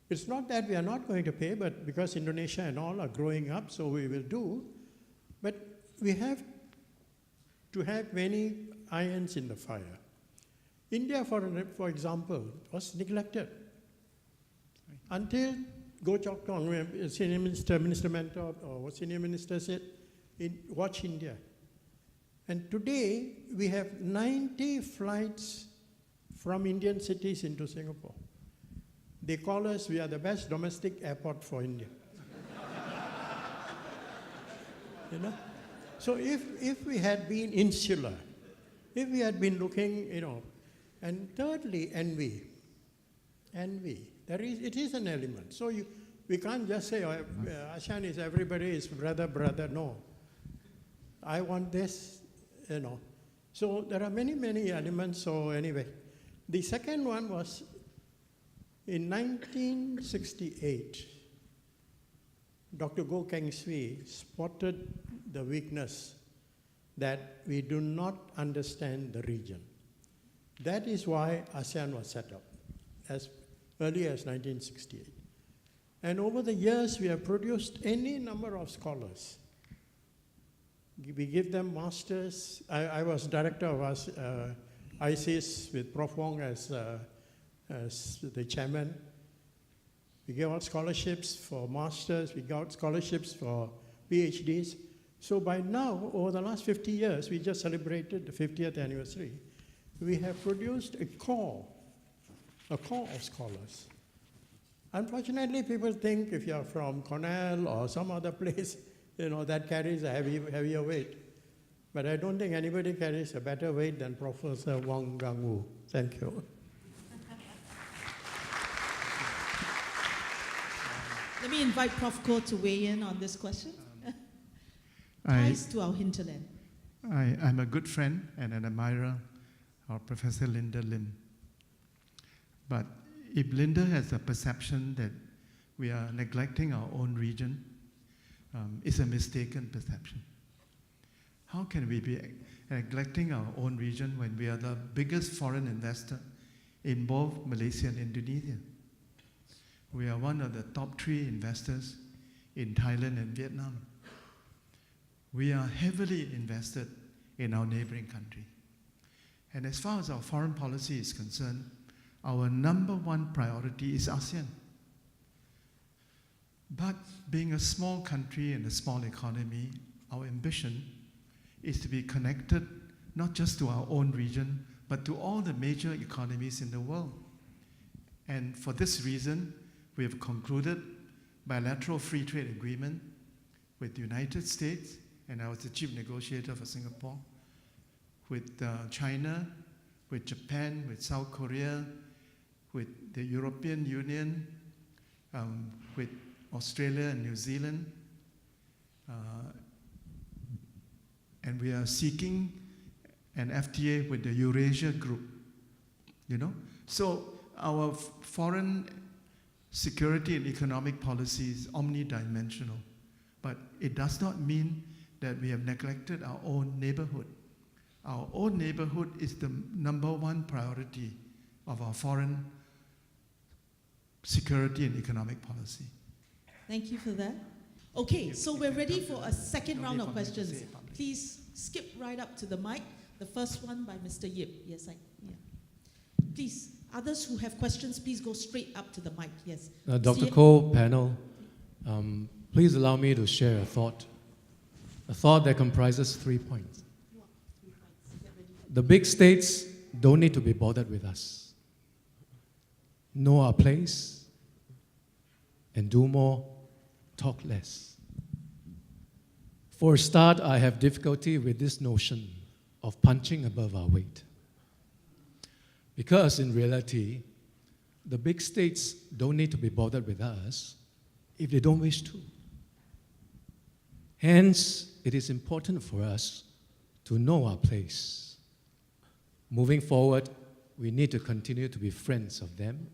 It's not that we are not going to pay, but because Indonesia and all are growing up, so we will do. But we have to have many irons in the fire. India, for example, was neglected until Goh Chok Tong, Senior Minister Mentor, or Senior Minister said, watch India. And today, we have 90 flights from Indian cities into Singapore. They call us, we are the best domestic airport for India. So if we had been insular, if we had been looking, and thirdly, envy. It is an element. So we can't just say, ASEAN is everybody is brother. No. I want this, So there are many elements. So anyway, the second one was in 1968. Dr. Goh Keng Swee spotted the weakness that we do not understand the region. That is why ASEAN was set up as early as 1968. And over the years, we have produced any number of scholars. We give them masters. I was director of ISIS with Prof. Wong as the chairman. We gave out scholarships for masters. We got scholarships for PhDs. So by now, over the last 50 years, we just celebrated the 50th anniversary. We have produced a core of scholars. Unfortunately, people think if you're from Cornell or some other place, that carries a heavier weight. But I don't think anybody carries a better weight than Professor Wang Gangwu. Thank you. Let me invite Prof. Koh to weigh in on this question. Ties to our hinterland. I'm a good friend and an admirer of Professor Linda Lim. But if Linda has a perception that we are neglecting our own region, it's a mistaken perception. How can we be neglecting our own region when we are the biggest foreign investor in both Malaysia and Indonesia? We are one of the top 3 investors in Thailand and Vietnam. We are heavily invested in our neighboring country. And as far as our foreign policy is concerned, our number 1 priority is ASEAN. But being a small country and a small economy, our ambition is to be connected not just to our own region, but to all the major economies in the world. And for this reason, we have concluded bilateral free trade agreement with the United States, and I was the chief negotiator for Singapore, with China, with Japan, with South Korea, with the European Union, with Australia and New Zealand. And we are seeking an FTA with the Eurasia Group, So our foreign security and economic policy is omnidimensional, but it does not mean that we have neglected our own neighborhood. Our own neighborhood is the number 1 priority of our foreign security and economic policy. Thank you for that. Okay, so we're ready for a second round of questions. Please skip right up to the mic. The first one by Mr. Yip. Yes, Please, others who have questions, please go straight up to the mic. Yes. Dr. Koh, panel, please allow me to share a thought that comprises 3 points. The big states don't need to be bothered with us. Know our place and do more, talk less. For a start, I have difficulty with this notion of punching above our weight. Because in reality, the big states don't need to be bothered with us if they don't wish to. Hence, it is important for us to know our place. Moving forward, we need to continue to be friends of them.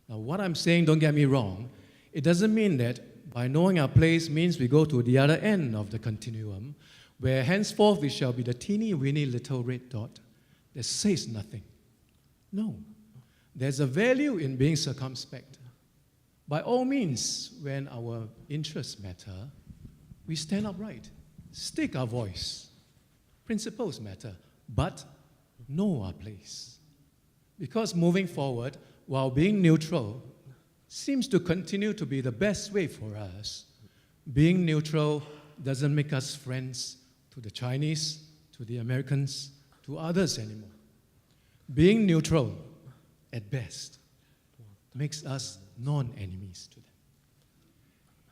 Now, what I'm saying, don't get me wrong, it doesn't mean that by knowing our place means we go to the other end of the continuum, where henceforth we shall be the teeny-weeny little red dot that says nothing. No. There's a value in being circumspect. By all means, when our interests matter, we stand upright, stick our voice. Principles matter, but know our place. Because moving forward, while being neutral seems to continue to be the best way for us, being neutral doesn't make us friends to the Chinese, to the Americans, to others anymore. Being neutral, at best, makes us non-enemies to them.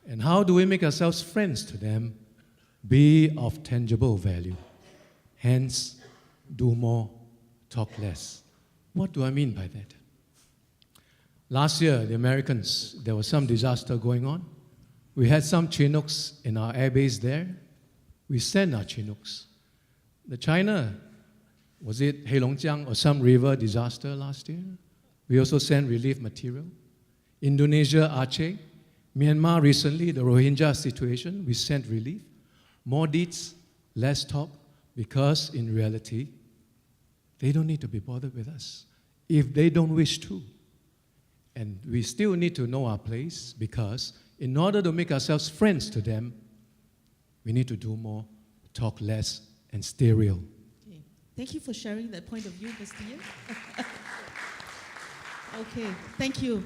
And how do we make ourselves friends to them? Be of tangible value. Hence, do more, talk less. What do I mean by that? Last year, the Americans, there was some disaster going on. We had some Chinooks in our airbase there. We sent our Chinooks. The China, was it Heilongjiang or some river disaster last year? We also sent relief material. Indonesia, Aceh, Myanmar recently, the Rohingya situation, we sent relief. More deeds, less talk, because in reality, they don't need to be bothered with us if they don't wish to. And we still need to know our place, because in order to make ourselves friends to them, we need to do more, talk less, and stay real. Okay. Thank you for sharing that point of view, Mr. Yin. Okay, thank you.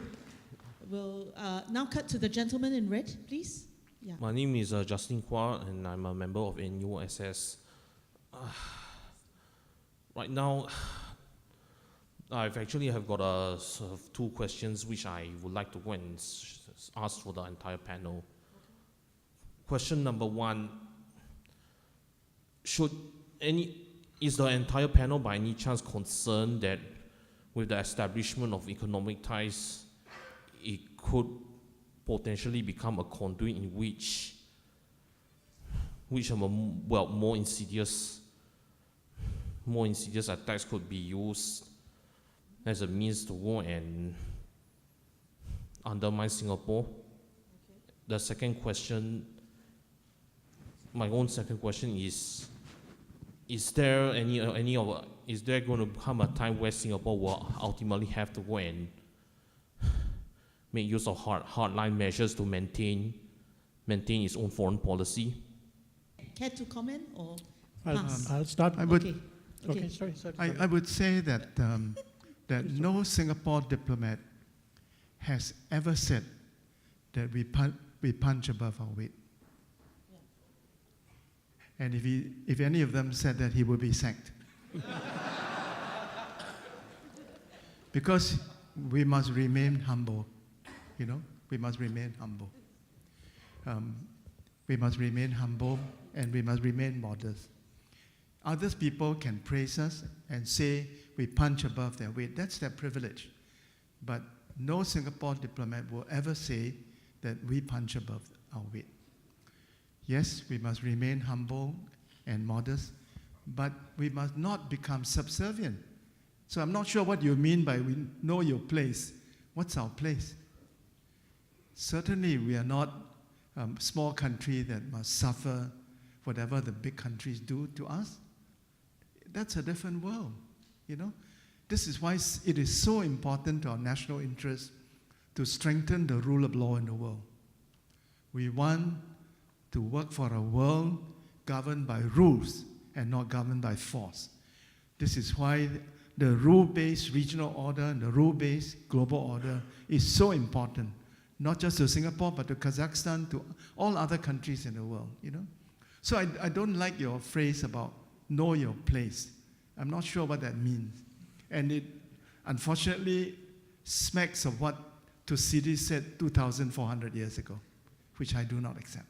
We'll now cut to the gentleman in red, please. Yeah. My name is Justin Hua, and I'm a member of NUSS. Right now, I've got sort of two questions which I would like to go and ask for the entire panel. Question number one, is the entire panel by any chance concerned that with the establishment of economic ties, it could potentially become a conduit in which more insidious attacks could be used as a means to go and undermine Singapore? Okay. The second question, my own second question is there going to come a time where Singapore will ultimately have to go and make use of hardline measures to maintain its own foreign policy? Care to comment or I'll pass? I'll start. Okay. Sorry. I would say that that no Singapore diplomat has ever said that we punch above our weight. Yeah. And if any of them said that, he would be sacked. Because we must remain humble, we must remain humble. We must remain humble, and we must remain modest. Other people can praise us and say we punch above their weight. That's their privilege. But no Singapore diplomat will ever say that we punch above our weight. Yes, we must remain humble and modest, but we must not become subservient. So I'm not sure what you mean by we know your place. What's our place? Certainly we are not a small country that must suffer whatever the big countries do to us. That's a different world, This is why it is so important to our national interest to strengthen the rule of law in the world. We want to work for a world governed by rules and not governed by force. This is why the rule-based regional order and the rule-based global order is so important, not just to Singapore, but to Kazakhstan, to all other countries in the world, So I don't like your phrase about know your place. I'm not sure what that means. And it, unfortunately, smacks of what Thucydides said 2,400 years ago, which I do not accept.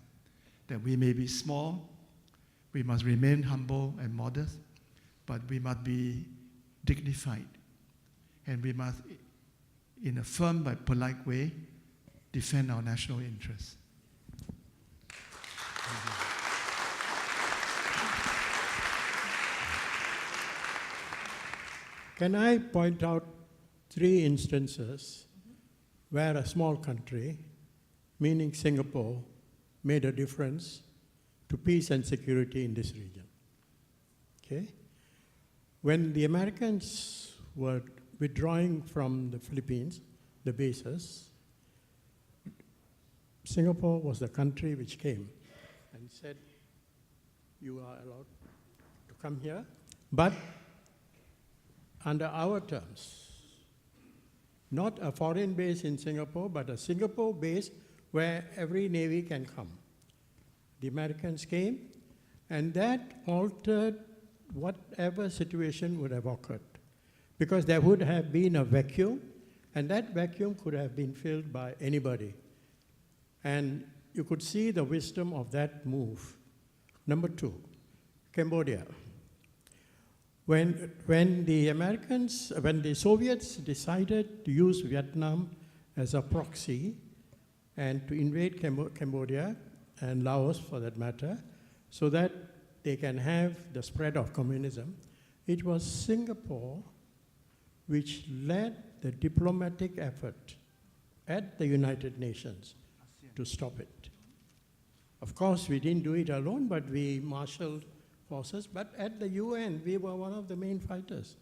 That we may be small, we must remain humble and modest, but we must be dignified. And we must, in a firm but polite way, defend our national interests. Can I point out 3 instances where a small country, meaning Singapore, made a difference to peace and security in this region? Okay? When the Americans were withdrawing from the Philippines, the bases, Singapore was the country which came and said, you are allowed to come here, but under our terms. Not a foreign base in Singapore, but a Singapore base where every navy can come. The Americans came, and that altered whatever situation would have occurred, because there would have been a vacuum, and that vacuum could have been filled by anybody. And you could see the wisdom of that move. Number 2, Cambodia. When the Soviets decided to use Vietnam as a proxy and to invade Cambodia and Laos for that matter, so that they can have the spread of communism, it was Singapore which led the diplomatic effort at the United Nations to stop it. Of course, we didn't do it alone, but we marshaled forces. But at the UN, we were one of the main fighters,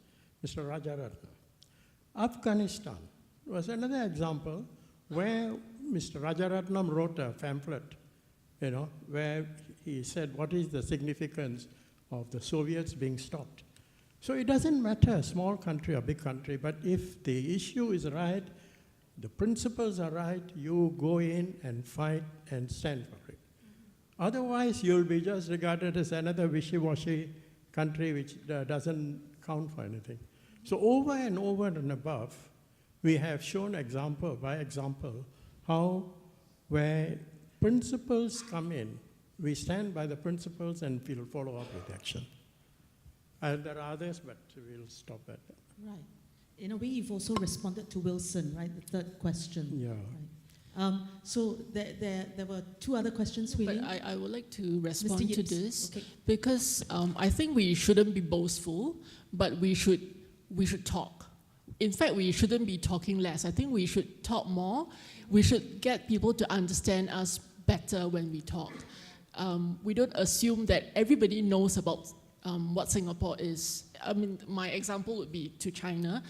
Mr. Rajaratnam. Afghanistan was another example where Mr. Rajaratnam wrote a pamphlet, where he said, what is the significance of the Soviets being stopped? So it doesn't matter, small country or big country, but if the issue is right, the principles are right, you go in and fight and stand for it. Otherwise, you'll be just regarded as another wishy-washy country which doesn't count for anything. So over and above, we have shown example by example how where principles come in, we stand by the principles and we'll follow up with action. There are others, but we'll stop at that. Right. In a way, you've also responded to Wilson, right? The third question. Yeah. Right. So there were two other questions, But William. I would like to respond to Yip. this Okay. because I think we shouldn't be boastful, but we should talk. In fact, we shouldn't be talking less. I think we should talk more. We should get people to understand us better when we talk. We don't assume that everybody knows about what Singapore is. I mean, my example would be to China.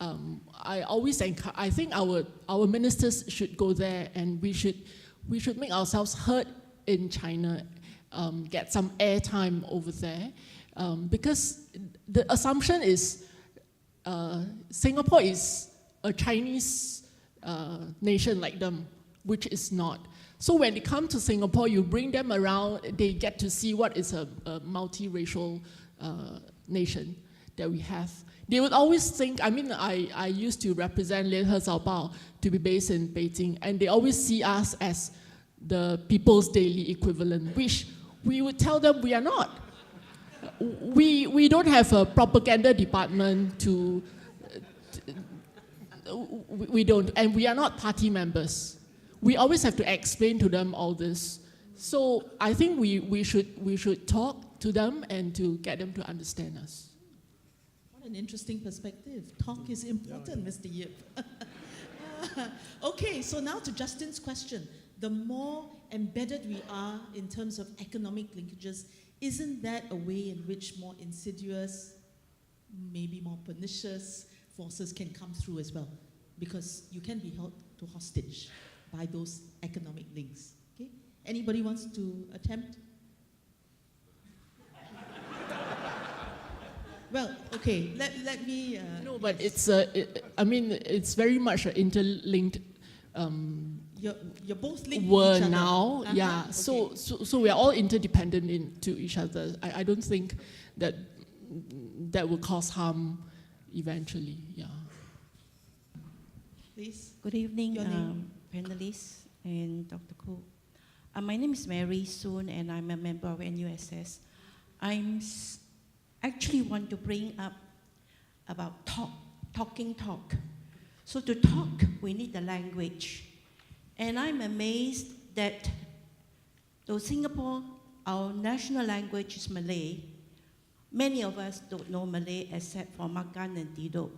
I always I think our ministers should go there, and we should make ourselves heard in China, get some airtime over there, because the assumption is Singapore is a Chinese nation like them, which is not. So when they come to Singapore, you bring them around, they get to see what is a multiracial nation that we have. They would always think, I used to represent Liên He Zào Bao to be based in Beijing, and they always see us as the People's Daily equivalent, which we would tell them we are not. We don't have a propaganda department we don't, and we are not party members. We always have to explain to them all this. So I think we should talk to them and to get them to understand us. What an interesting perspective. Talk is important, Mr. Yip. Okay, so now to Justin's question. The more embedded we are in terms of economic linkages, isn't that a way in which more insidious, maybe more pernicious forces can come through as well? Because you can be held to hostage by those economic links. Okay? Anybody wants to attempt? Well, okay, let me... No, but it's very much an interlinked You're both linked to world each other. now. Uh-huh. Yeah, Okay. so we are all interdependent to each other. I don't think that will cause harm eventually, yeah. Please. Good evening, Your name? panelists and Dr. Koh. My name is Mary Soon, and I'm a member of NUSS. Actually want to bring up about talking talk. So to talk, we need the language. And I'm amazed that though Singapore, our national language is Malay, many of us don't know Malay except for Makan and Tidur.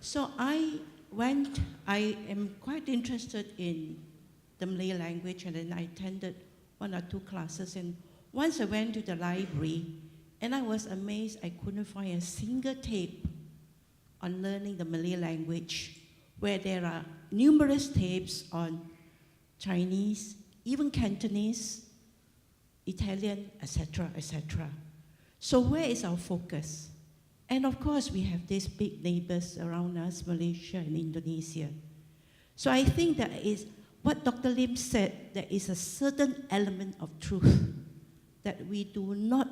So I am quite interested in the Malay language, and then I attended one or two classes. And once I went to the library, and I was amazed I couldn't find a single tape on learning the Malay language, where there are numerous tapes on Chinese, even Cantonese, Italian, etc., etc. So where is our focus? And of course, we have these big neighbors around us, Malaysia and Indonesia. So I think that is what Dr. Lim said, there is a certain element of truth that we do not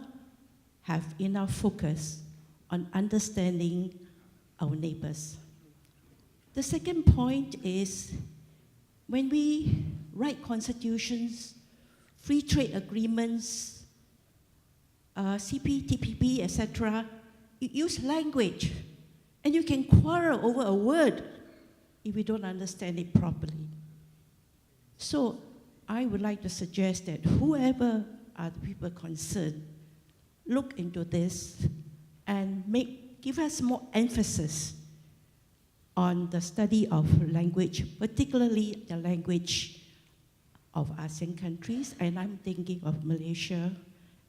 have enough focus on understanding our neighbors. The second point is when we write constitutions, free trade agreements, CPTPP, etc., you use language, and you can quarrel over a word if we don't understand it properly. So I would like to suggest that whoever are the people concerned, look into this and give us more emphasis on the study of language, particularly the language of ASEAN countries, and I'm thinking of Malaysia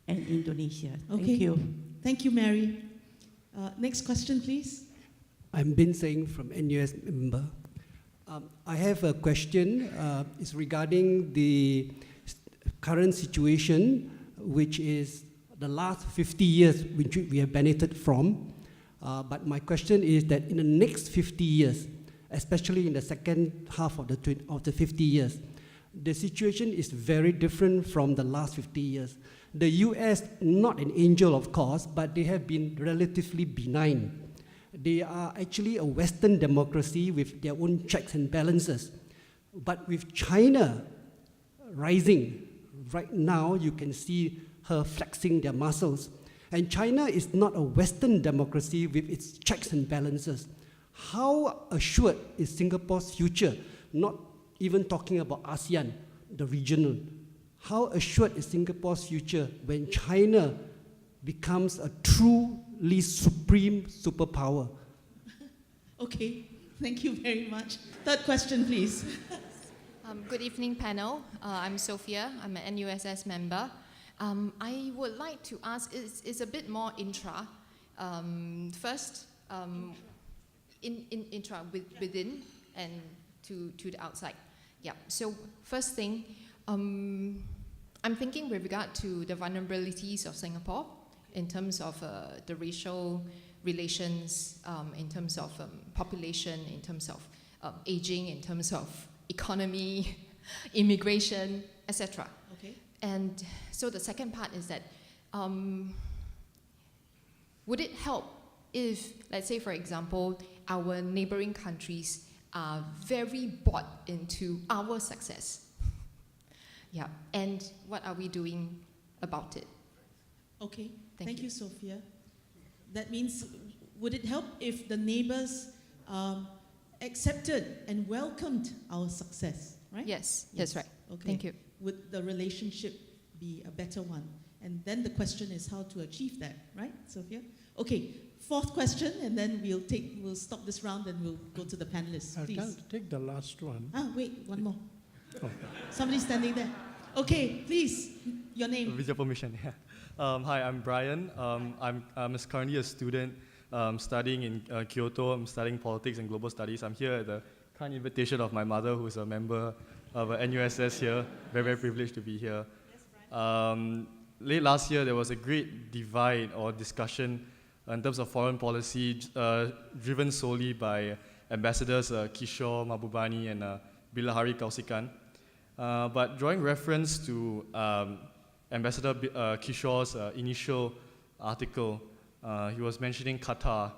and Indonesia. Okay. Thank you. Thank you, Mary. Next question, please. I'm Bin Singh from NUS member. I have a question. It's regarding the current situation, which is the last 50 years which we have benefited from. But my question is that in the next 50 years, especially in the second half of the 50 years, the situation is very different from the last 50 years. The US, not an angel of course, but they have been relatively benign. They are actually a Western democracy with their own checks and balances. But with China rising, right now you can see her flexing their muscles. And China is not a Western democracy with its checks and balances. How assured is Singapore's future, not even talking about ASEAN, the regional? How assured is Singapore's future when China becomes a truly supreme superpower? Okay, thank you very much. Third question, please. Good evening, panel. I'm Sophia. I'm an NUSS member. I would like to ask, it's a bit more intra. First, intra within and to the outside. Yeah, so first thing, I'm thinking with regard to the vulnerabilities of Singapore in terms of the racial relations, in terms of population, in terms of aging, in terms of economy, immigration, etc. Okay. And so the second part is that, would it help if, let's say for example, our neighboring countries are very bought into our success? Yeah, and what are we doing about it? Okay, Thank thank you. you, Sophia. That means, would it help if the neighbors accepted and welcomed our success, right? Yes, that's right. Okay. Thank you. Would the relationship be a better one? And then the question is how to achieve that, right, Sophia? Okay, fourth question, and then we'll stop this round and we'll go to the panelists, I please. can't take the last one. Wait, one more. Oh. Somebody standing there. Okay, please, your name. With your permission, yeah. Hi, I'm Brian. I'm currently a student studying in Kyoto. I'm studying politics and global studies. I'm here at the kind invitation of my mother, who is a member of NUSS here. Very, very privileged to be here. Late last year, there was a great divide or discussion in terms of foreign policy driven solely by Ambassadors Kishore Mahbubani and Bilahari Kausikan. But drawing reference to Ambassador Kishore's initial article, he was mentioning Qatar.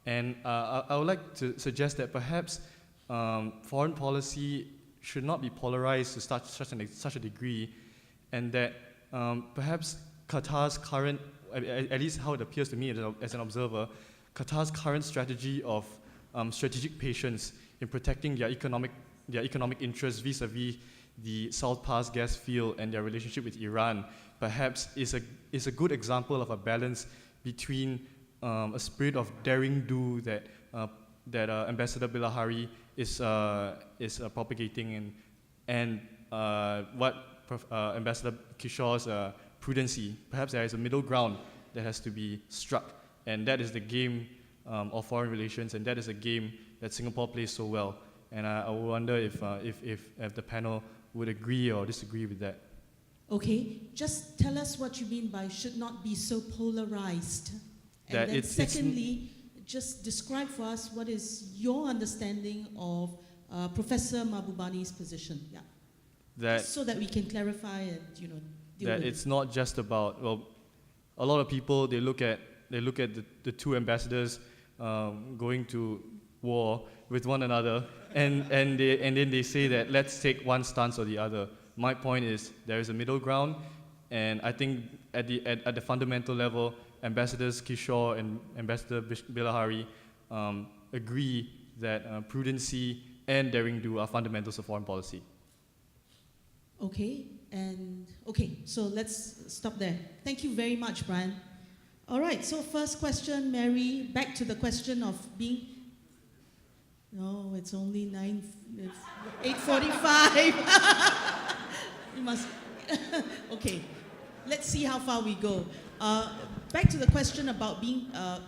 And I would like to suggest that perhaps foreign policy should not be polarized to such a degree, and that perhaps Qatar's current, at least how it appears to me as an observer, Qatar's current strategy of strategic patience in protecting their economic interests vis-a-vis the South Pass gas field and their relationship with Iran, perhaps is a good example of a balance between a spirit of daring do that Ambassador Bilahari is propagating, and what Ambassador Kishore's prudency. Perhaps there is a middle ground that has to be struck, and that is the game of foreign relations, and that is a game that Singapore plays so well. And I wonder if the panel would agree or disagree with that. Okay, just tell us what you mean by should not be so polarized. And That then it's secondly, just describe for us what is your understanding of Professor Mahbubani's position. Yeah. That so that we can clarify and deal that with it's not just about, well, a lot of people they look at the two ambassadors going to war with one another, and then they say that let's take one stance or the other. My point is there is a middle ground, and I think at the fundamental level, Ambassadors Kishore and Ambassador Bilahari agree that prudency and daring do are fundamentals of foreign policy. Okay, so let's stop there. Thank you very much, Brian. All right, so first question, Mary, back to the question of being No, it's only 8:45. You must. Okay, let's see how far we go. Back to the question about being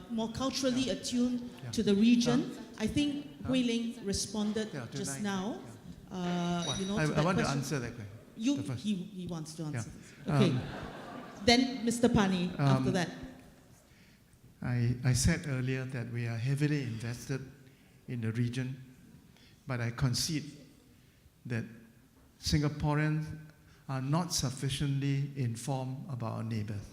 more culturally attuned to the region. I think Hui Ling responded just now. You know, I want to question. answer that question. He wants to answer this. Okay. Then Mr. Pani, after that. I said earlier that we are heavily invested in the region, but I concede that Singaporeans are not sufficiently informed about our neighbors.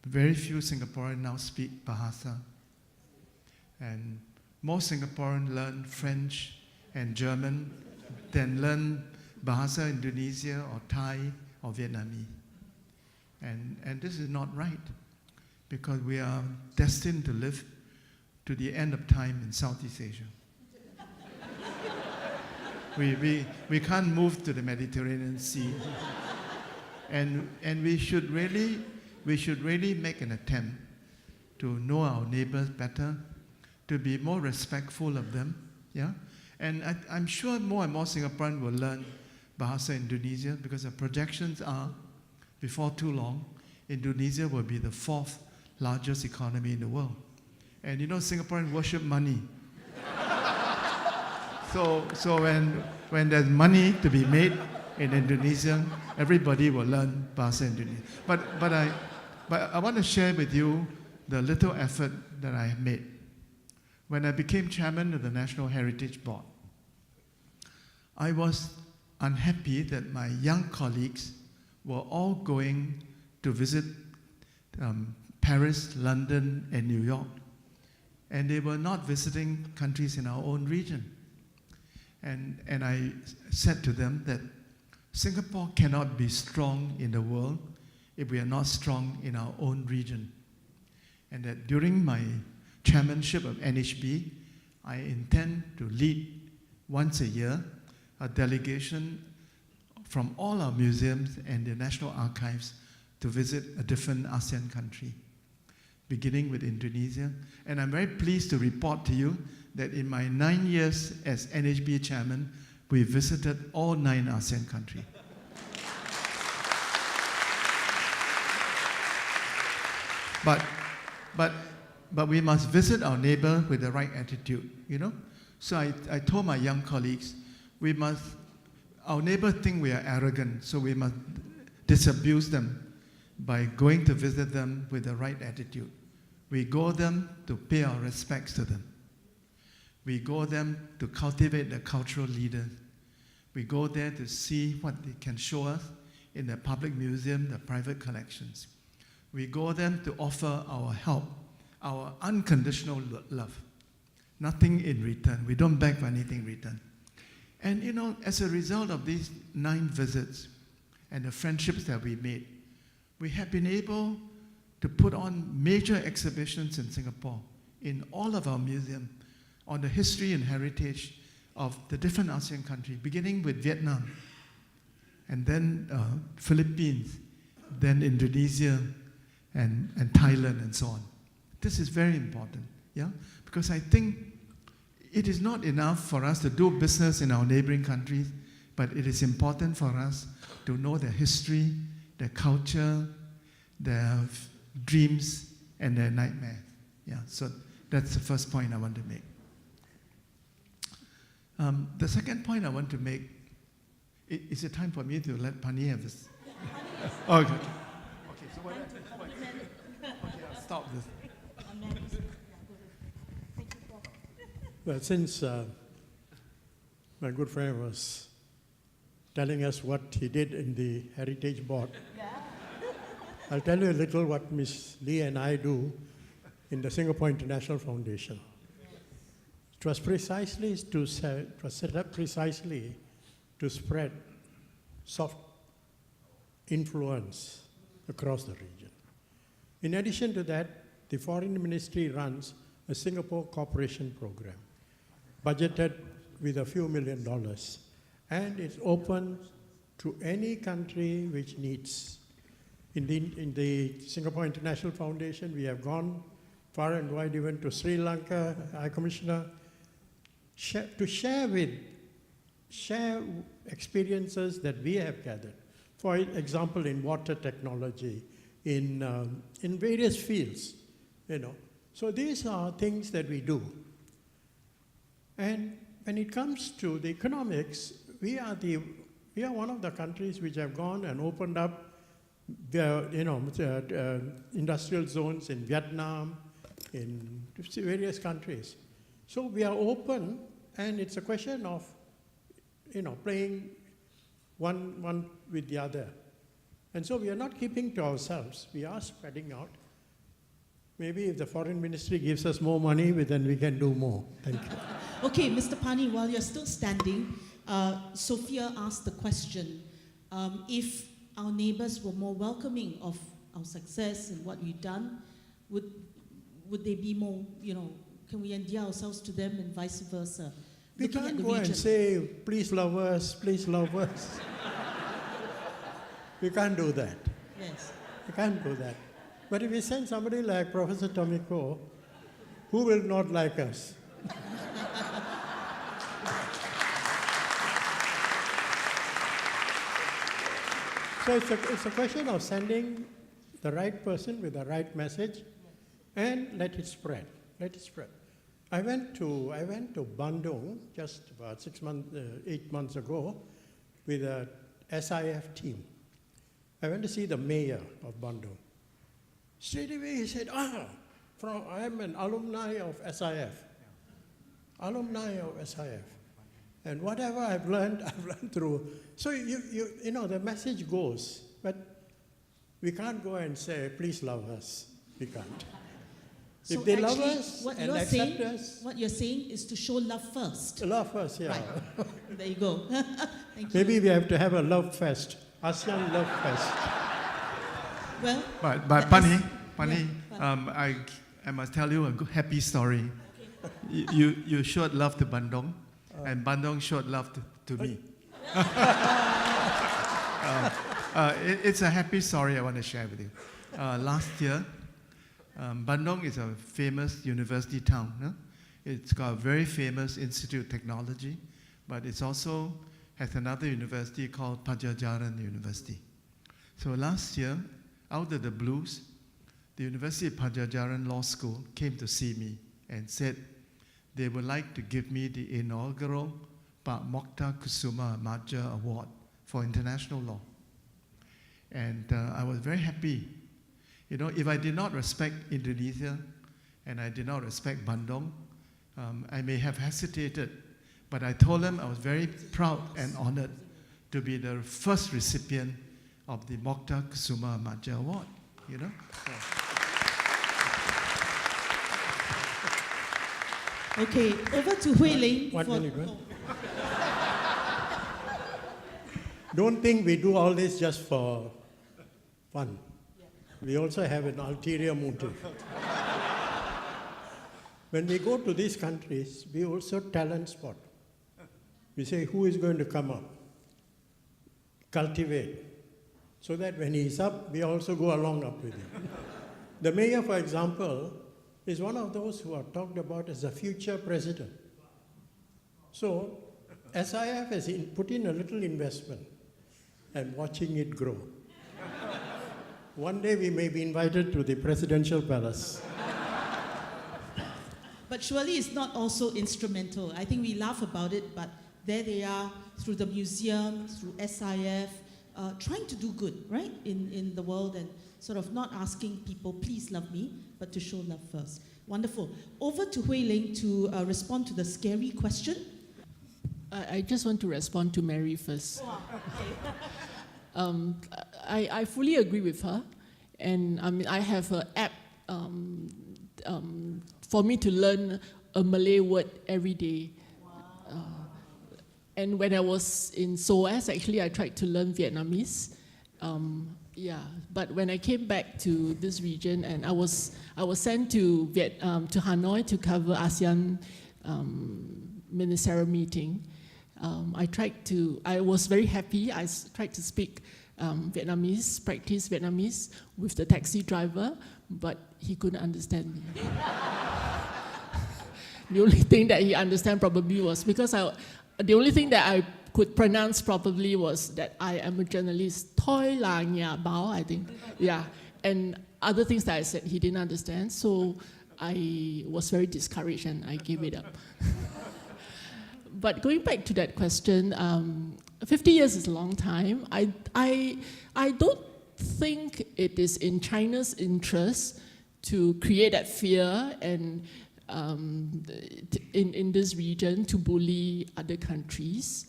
Very few Singaporeans now speak Bahasa, and most Singaporeans learn French and German than learn Bahasa Indonesia or Thai or Vietnamese. And this is not right, because we are destined to live to the end of time in Southeast Asia. We can't move to the Mediterranean Sea. And we should really make an attempt to know our neighbors better, to be more respectful of them. Yeah? And I'm sure more and more Singaporeans will learn Bahasa Indonesia, because the projections are, before too long, Indonesia will be the 4th largest economy in the world. And you know, Singaporeans worship money. So when there's money to be made in Indonesia, everybody will learn Bahasa Indonesia. But I want to share with you the little effort that I have made. When I became chairman of the National Heritage Board, I was unhappy that my young colleagues were all going to visit Paris, London, and New York, and they were not visiting countries in our own region. And I said to them that Singapore cannot be strong in the world if we are not strong in our own region. And that during my chairmanship of NHB, I intend to lead once a year a delegation from all our museums and the National Archives to visit a different ASEAN country, beginning with Indonesia. And I'm very pleased to report to you that in my 9 years as NHB chairman, we visited all 9 ASEAN countries. But we must visit our neighbor with the right attitude, you know? So I told my young colleagues, our neighbor think we are arrogant, so we must disabuse them by going to visit them with the right attitude. We go them to pay our respects to them. We go them to cultivate the cultural leaders. We go there to see what they can show us in the public museum, the private collections. We go them to offer our help, our unconditional love. Nothing in return. We don't beg for anything in return. And you know, as a result of these 9 visits and the friendships that we made, we have been able to put on major exhibitions in Singapore, in all of our museums, on the history and heritage of the different ASEAN countries, beginning with Vietnam, and then Philippines, then Indonesia, and Thailand, and so on. This is very important, yeah? Because I think it is not enough for us to do business in our neighboring countries, but it is important for us to know their history, their culture, their dreams, and their nightmares. Yeah, so that's the first point I want to make. The second point I want to make, is it time for me to let Pani have this? Okay. Okay, so what? Okay, I'll stop this. Well, since my good friend was telling us what he did in the Heritage Board, I'll tell you a little what Ms. Lee and I do in the Singapore International Foundation. It was set up precisely to spread soft influence across the region. In addition to that, the Foreign Ministry runs a Singapore Cooperation Program, budgeted with a few $1 million, and it's open to any country which needs. In the Singapore International Foundation, we have gone far and wide, even to Sri Lanka, High Commissioner, to share experiences that we have gathered. For example, in water technology, in various fields, you know. So these are things that we do. And when it comes to the economics, we are one of the countries which have gone and opened up industrial zones in Vietnam, in various countries. So we are open, and it's a question of playing one with the other. And so we are not keeping to ourselves. We are spreading out. Maybe if the foreign ministry gives us more money, then we can do more. Thank you. Okay, Mr. Pani, while you're still standing, Sophia asked the question, if our neighbors were more welcoming of our success and what we've done, would they be more, can we endear ourselves to them and vice versa? We can't go and say, please love us, please love us. We can't do that. Yes. We can't do that. But if we send somebody like Professor Tomiko, who will not like us? So it's a question of sending the right person with the right message and let it spread. Let it spread. I went to Bandung just about 8 months ago with a SIF team. I went to see the mayor of Bandung. Straight away he said, I'm an alumni of SIF. Alumni of SIF. And whatever I've learned through. So the message goes, but we can't go and say, please love us. We can't. So if they actually, love us and accept us. What you're saying is to show love first. Love first, yeah. Right. There you go. Thank you. Maybe we have to have a love fest, ASEAN Love Fest. Well, but Pani, I must tell you a happy story. Okay. You showed love to Bandung, and Bandung showed love to me. It's a happy story I want to share with you. Last year, Bandung is a famous university town. No? It's got a very famous institute of technology, but it also has another university called Pajajaran University. So last year, out of the blues, the University of Pajajaran Law School came to see me and said they would like to give me the inaugural Pak Mokhtar Kusuma Maja Award for international law. And I was very happy. If I did not respect Indonesia and I did not respect Bandung, I may have hesitated. But I told them I was very proud and honored to be the first recipient of the Mokhtar Kusuma Maja Award, Okay, over to Hui Ling. Don't think we do all this just for fun. We also have an ulterior motive. When we go to these countries, we also talent spot. We say, who is going to come up? Cultivate. So that when he's up, we also go along up with him. The mayor, for example, is one of those who are talked about as a future president. So SIF has put in a little investment and watching it grow. One day we may be invited to the presidential palace. But surely it's not also instrumental. I think we laugh about it, but there they are through the museum, through SIF, trying to do good, right, in the world and sort of not asking people, please love me, but to show love first. Wonderful. Over to Hui Ling to respond to the scary question. I just want to respond to Mary first. I fully agree with her, and I have an app for me to learn a Malay word every day. And when I was in SOAS, actually, I tried to learn Vietnamese. But when I came back to this region, and I was sent to Hanoi to cover ASEAN ministerial meeting. I was very happy. I tried to speak Vietnamese, practice Vietnamese with the taxi driver, but he couldn't understand me. The only thing that he understand probably was because the only thing that I could pronounce probably was that I am a journalist. Toi la nya bao, I think. Yeah. And other things that I said he didn't understand, so I was very discouraged and I gave it up. But going back to that question, 50 years is a long time. I don't think it is in China's interest to create that fear and in this region to bully other countries.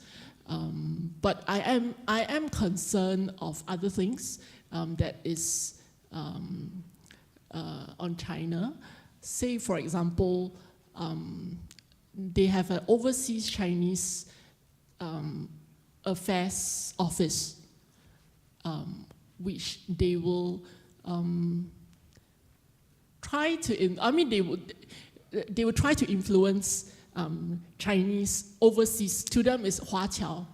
But I am concerned of other things that is on China. Say, for example, they have an overseas Chinese affairs office, which they will try to. They would try to influence Chinese overseas. To them, is Huaqiao,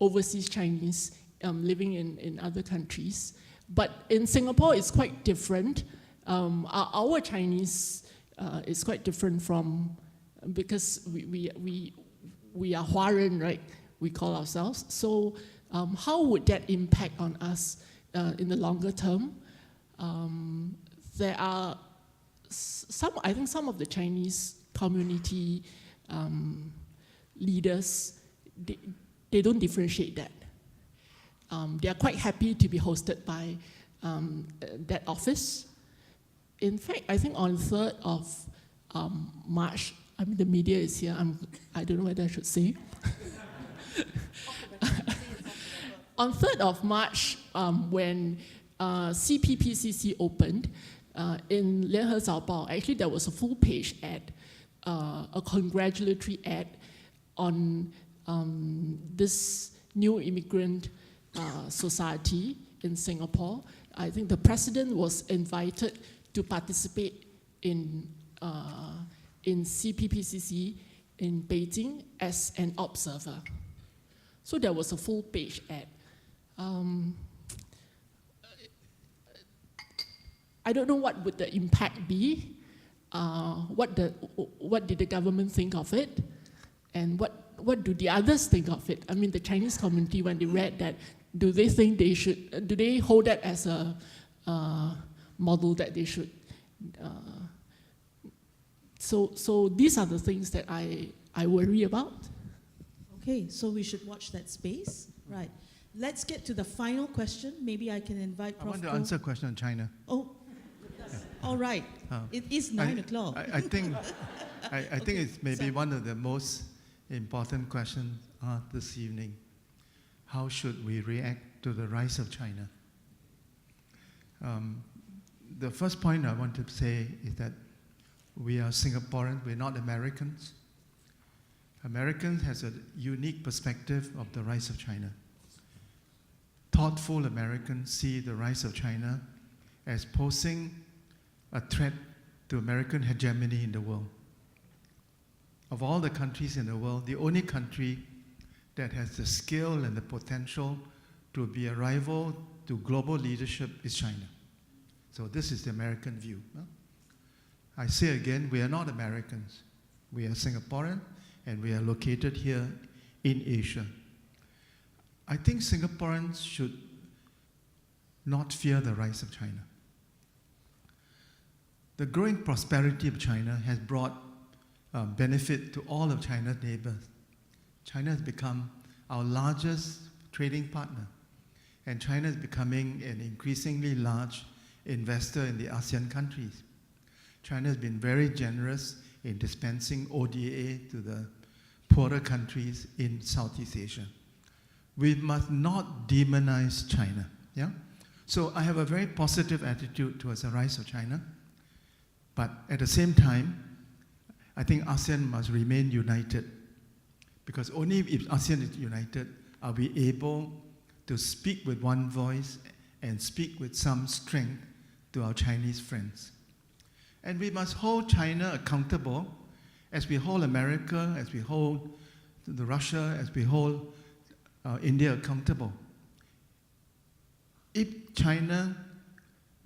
overseas Chinese living in other countries. But in Singapore, it's quite different. Our Chinese is quite different from, because we are Huaran, right? We call ourselves. So how would that impact on us in the longer term? There are I think some of the Chinese community leaders, they don't differentiate that. They are quite happy to be hosted by that office. In fact, I think on 3rd of March, I mean the media is here, I don't know whether I should say. On 3rd of March, when CPPCC opened, in 联合早报, actually there was a full page ad, a congratulatory ad on this new immigrant society in Singapore. I think the president was invited to participate in CPPCC in Beijing as an observer. So there was a full page ad. I don't know what would the impact be. What did the government think of it, and what do the others think of it? I mean, the Chinese community, when they read that, do they think they should? Do they hold that as a model that they should? So these are the things that I worry about. Okay, so we should watch that space, right? Let's get to the final question. Maybe I can invite Prof. I want to answer a question on China. Oh. All right. It is 9 o'clock. I think it's maybe one of the most important questions this evening. How should we react to the rise of China? The first point I want to say is that we are Singaporeans, we're not Americans. Americans has a unique perspective of the rise of China. Thoughtful Americans see the rise of China as posing a threat to American hegemony in the world. Of all the countries in the world, the only country that has the skill and the potential to be a rival to global leadership is China. So this is the American view. I say again, we are not Americans. We are Singaporean, and we are located here in Asia. I think Singaporeans should not fear the rise of China. The growing prosperity of China has brought benefit to all of China's neighbors. China has become our largest trading partner, and China is becoming an increasingly large investor in the ASEAN countries. China has been very generous in dispensing ODA to the poorer countries in Southeast Asia. We must not demonize China. Yeah? So I have a very positive attitude towards the rise of China. But at the same time, I think ASEAN must remain united, because only if ASEAN is united are we able to speak with one voice and speak with some strength to our Chinese friends. And we must hold China accountable as we hold America, as we hold Russia, as we hold India accountable. If China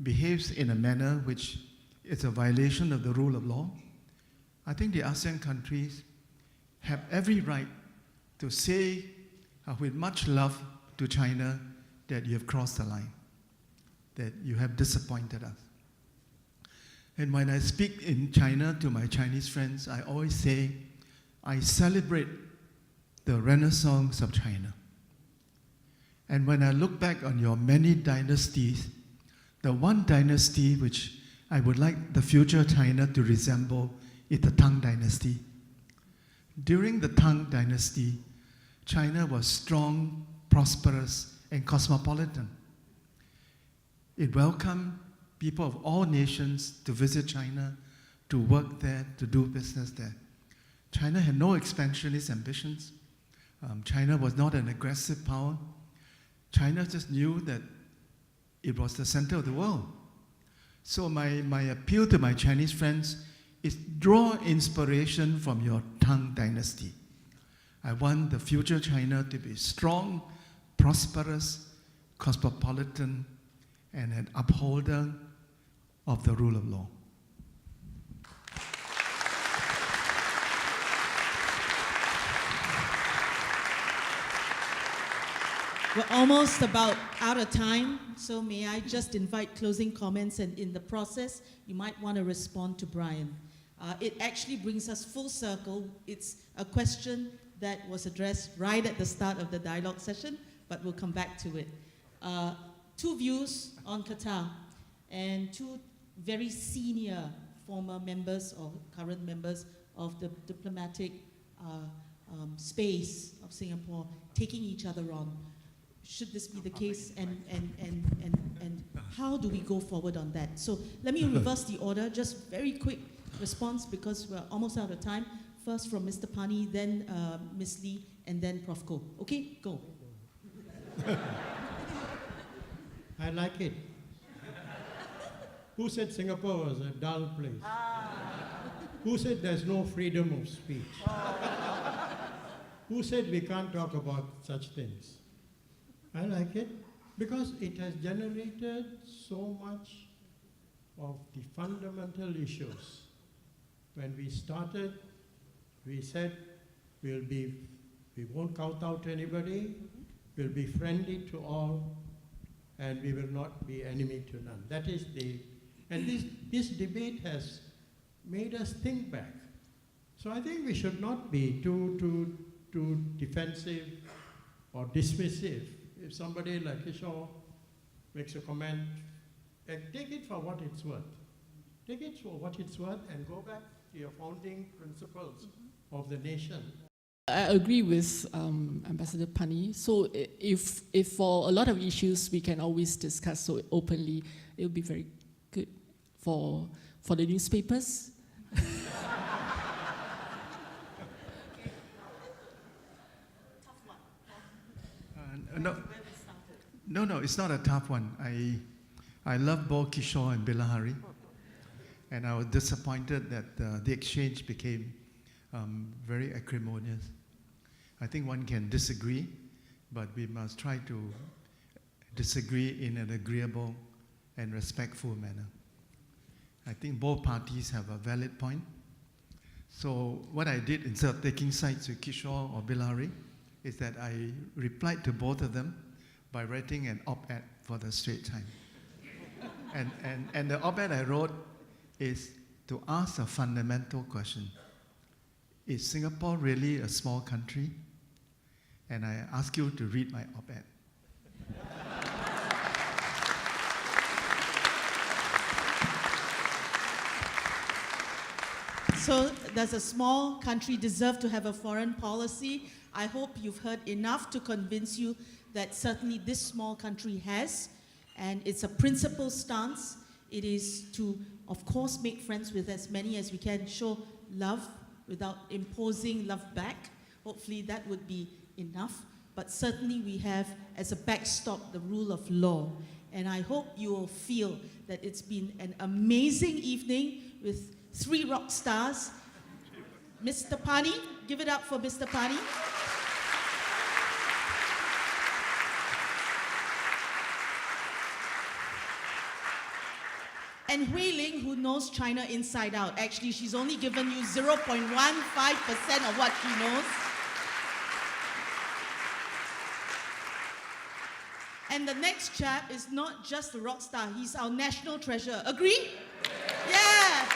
behaves in a manner which is a violation of the rule of law, I think the ASEAN countries have every right to say with much love to China that you have crossed the line, that you have disappointed us. And when I speak in China to my Chinese friends, I always say, I celebrate the renaissance of China. And when I look back on your many dynasties, the one dynasty which I would like the future China to resemble is the Tang dynasty. During the Tang dynasty, China was strong, prosperous, and cosmopolitan. It welcomed people of all nations to visit China, to work there, to do business there. China had no expansionist ambitions. China was not an aggressive power. China just knew that it was the center of the world. So my appeal to my Chinese friends is draw inspiration from your Tang dynasty. I want the future China to be strong, prosperous, cosmopolitan, and an upholder of the rule of law. We're almost about out of time, so may I just invite closing comments, and in the process, you might want to respond to Brian. It actually brings us full circle. It's a question that was addressed right at the start of the dialogue session, but we'll come back to it. Two views on Qatar, and two very senior former members or current members of the diplomatic space of Singapore taking each other on. Should this be the case, and how do we go forward on that? So let me reverse the order, just very quick response because we're almost out of time. First from Mr. Pani, then Ms. Lee, and then Prof. Koh. Okay, go. I like it. Who said Singapore was a dull place? Who said there's no freedom of speech? Who said we can't talk about such things? I like it because it has generated so much of the fundamental issues. When we started, we said we won't count out anybody, we'll be friendly to all, and we will not be enemy to none. That is and this debate has made us think back. So I think we should not be too defensive or dismissive. If somebody like Kishore makes a comment, take it for what it's worth. Take it for what it's worth and go back to your founding principles of the nation. I agree with Ambassador Pani. So if for a lot of issues we can always discuss so openly, it would be very good for the newspapers. No, it's not a tough one. I love both Kishore and Bilahari, and I was disappointed that the exchange became very acrimonious. I think one can disagree, but we must try to disagree in an agreeable and respectful manner. I think both parties have a valid point. So what I did, instead of taking sides with Kishore or Bilahari, is that I replied to both of them by writing an op-ed for the Straits Times. And the op-ed I wrote is to ask a fundamental question. Is Singapore really a small country? And I ask you to read my op-ed. So does a small country deserve to have a foreign policy? I hope you've heard enough to convince you that certainly this small country has, and it's a principled stance. It is to, of course, make friends with as many as we can, show love without imposing love back. Hopefully that would be enough. But certainly we have as a backstop the rule of law. And I hope you will feel that it's been an amazing evening with 3 rock stars. Mr. Pani, give it up for Mr. Pani. And Hui Ling, who knows China inside out. Actually, she's only given you 0.15% of what she knows. And the next chap is not just a rock star, he's our national treasure. Agree? Yeah.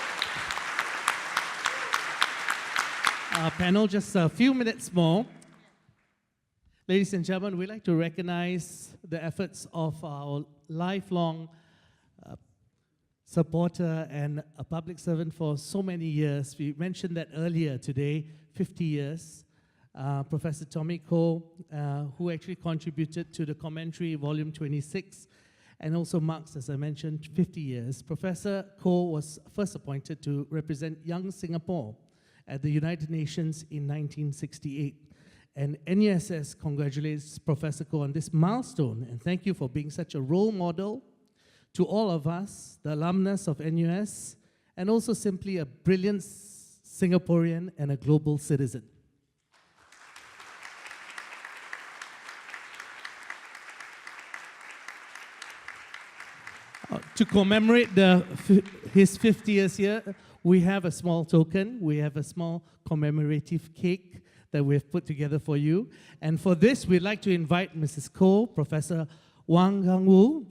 Panel, just a few minutes more. Ladies and gentlemen, we'd like to recognize the efforts of our lifelong supporter and a public servant for so many years. We mentioned that earlier today, 50 years. Professor Tommy Koh, who actually contributed to the commentary, volume 26, and also marks, as I mentioned, 50 years. Professor Koh was first appointed to represent young Singapore at the United Nations in 1968. And NUSS congratulates Professor Koh on this milestone, and thank you for being such a role model to all of us, the alumnus of NUS, and also simply a brilliant Singaporean and a global citizen. To commemorate his 50 years here, we have a small token. We have a small commemorative cake that we have put together for you. And for this, we'd like to invite Mrs. Koh, Professor Wang Gangwu,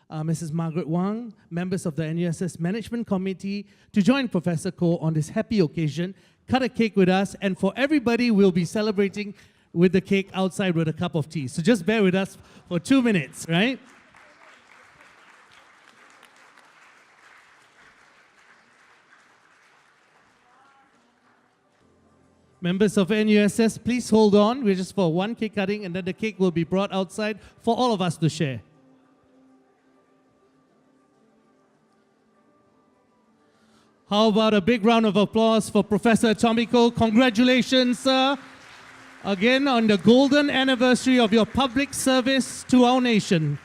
Mrs. Margaret Wang, members of the NUSS Management Committee, to join Professor Koh on this happy occasion, cut a cake with us, and for everybody, we'll be celebrating with the cake outside with a cup of tea. So just bear with us for 2 minutes, right? Members of NUSS, please hold on. We're just for one cake cutting, and then the cake will be brought outside for all of us to share. How about a big round of applause for Professor Tommy Koh? Congratulations, sir, again on the golden anniversary of your public service to our nation.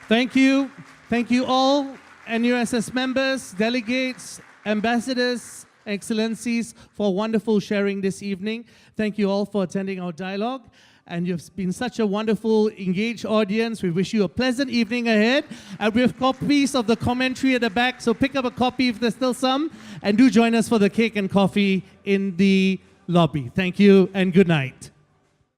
Thank you. Thank you all. NUSS members, delegates, ambassadors, excellencies, for wonderful sharing this evening. Thank you all for attending our dialogue. And you've been such a wonderful, engaged audience. We wish you a pleasant evening ahead. And we have copies of the commentary at the back, so pick up a copy if there's still some. And do join us for the cake and coffee in the lobby. Thank you and good night.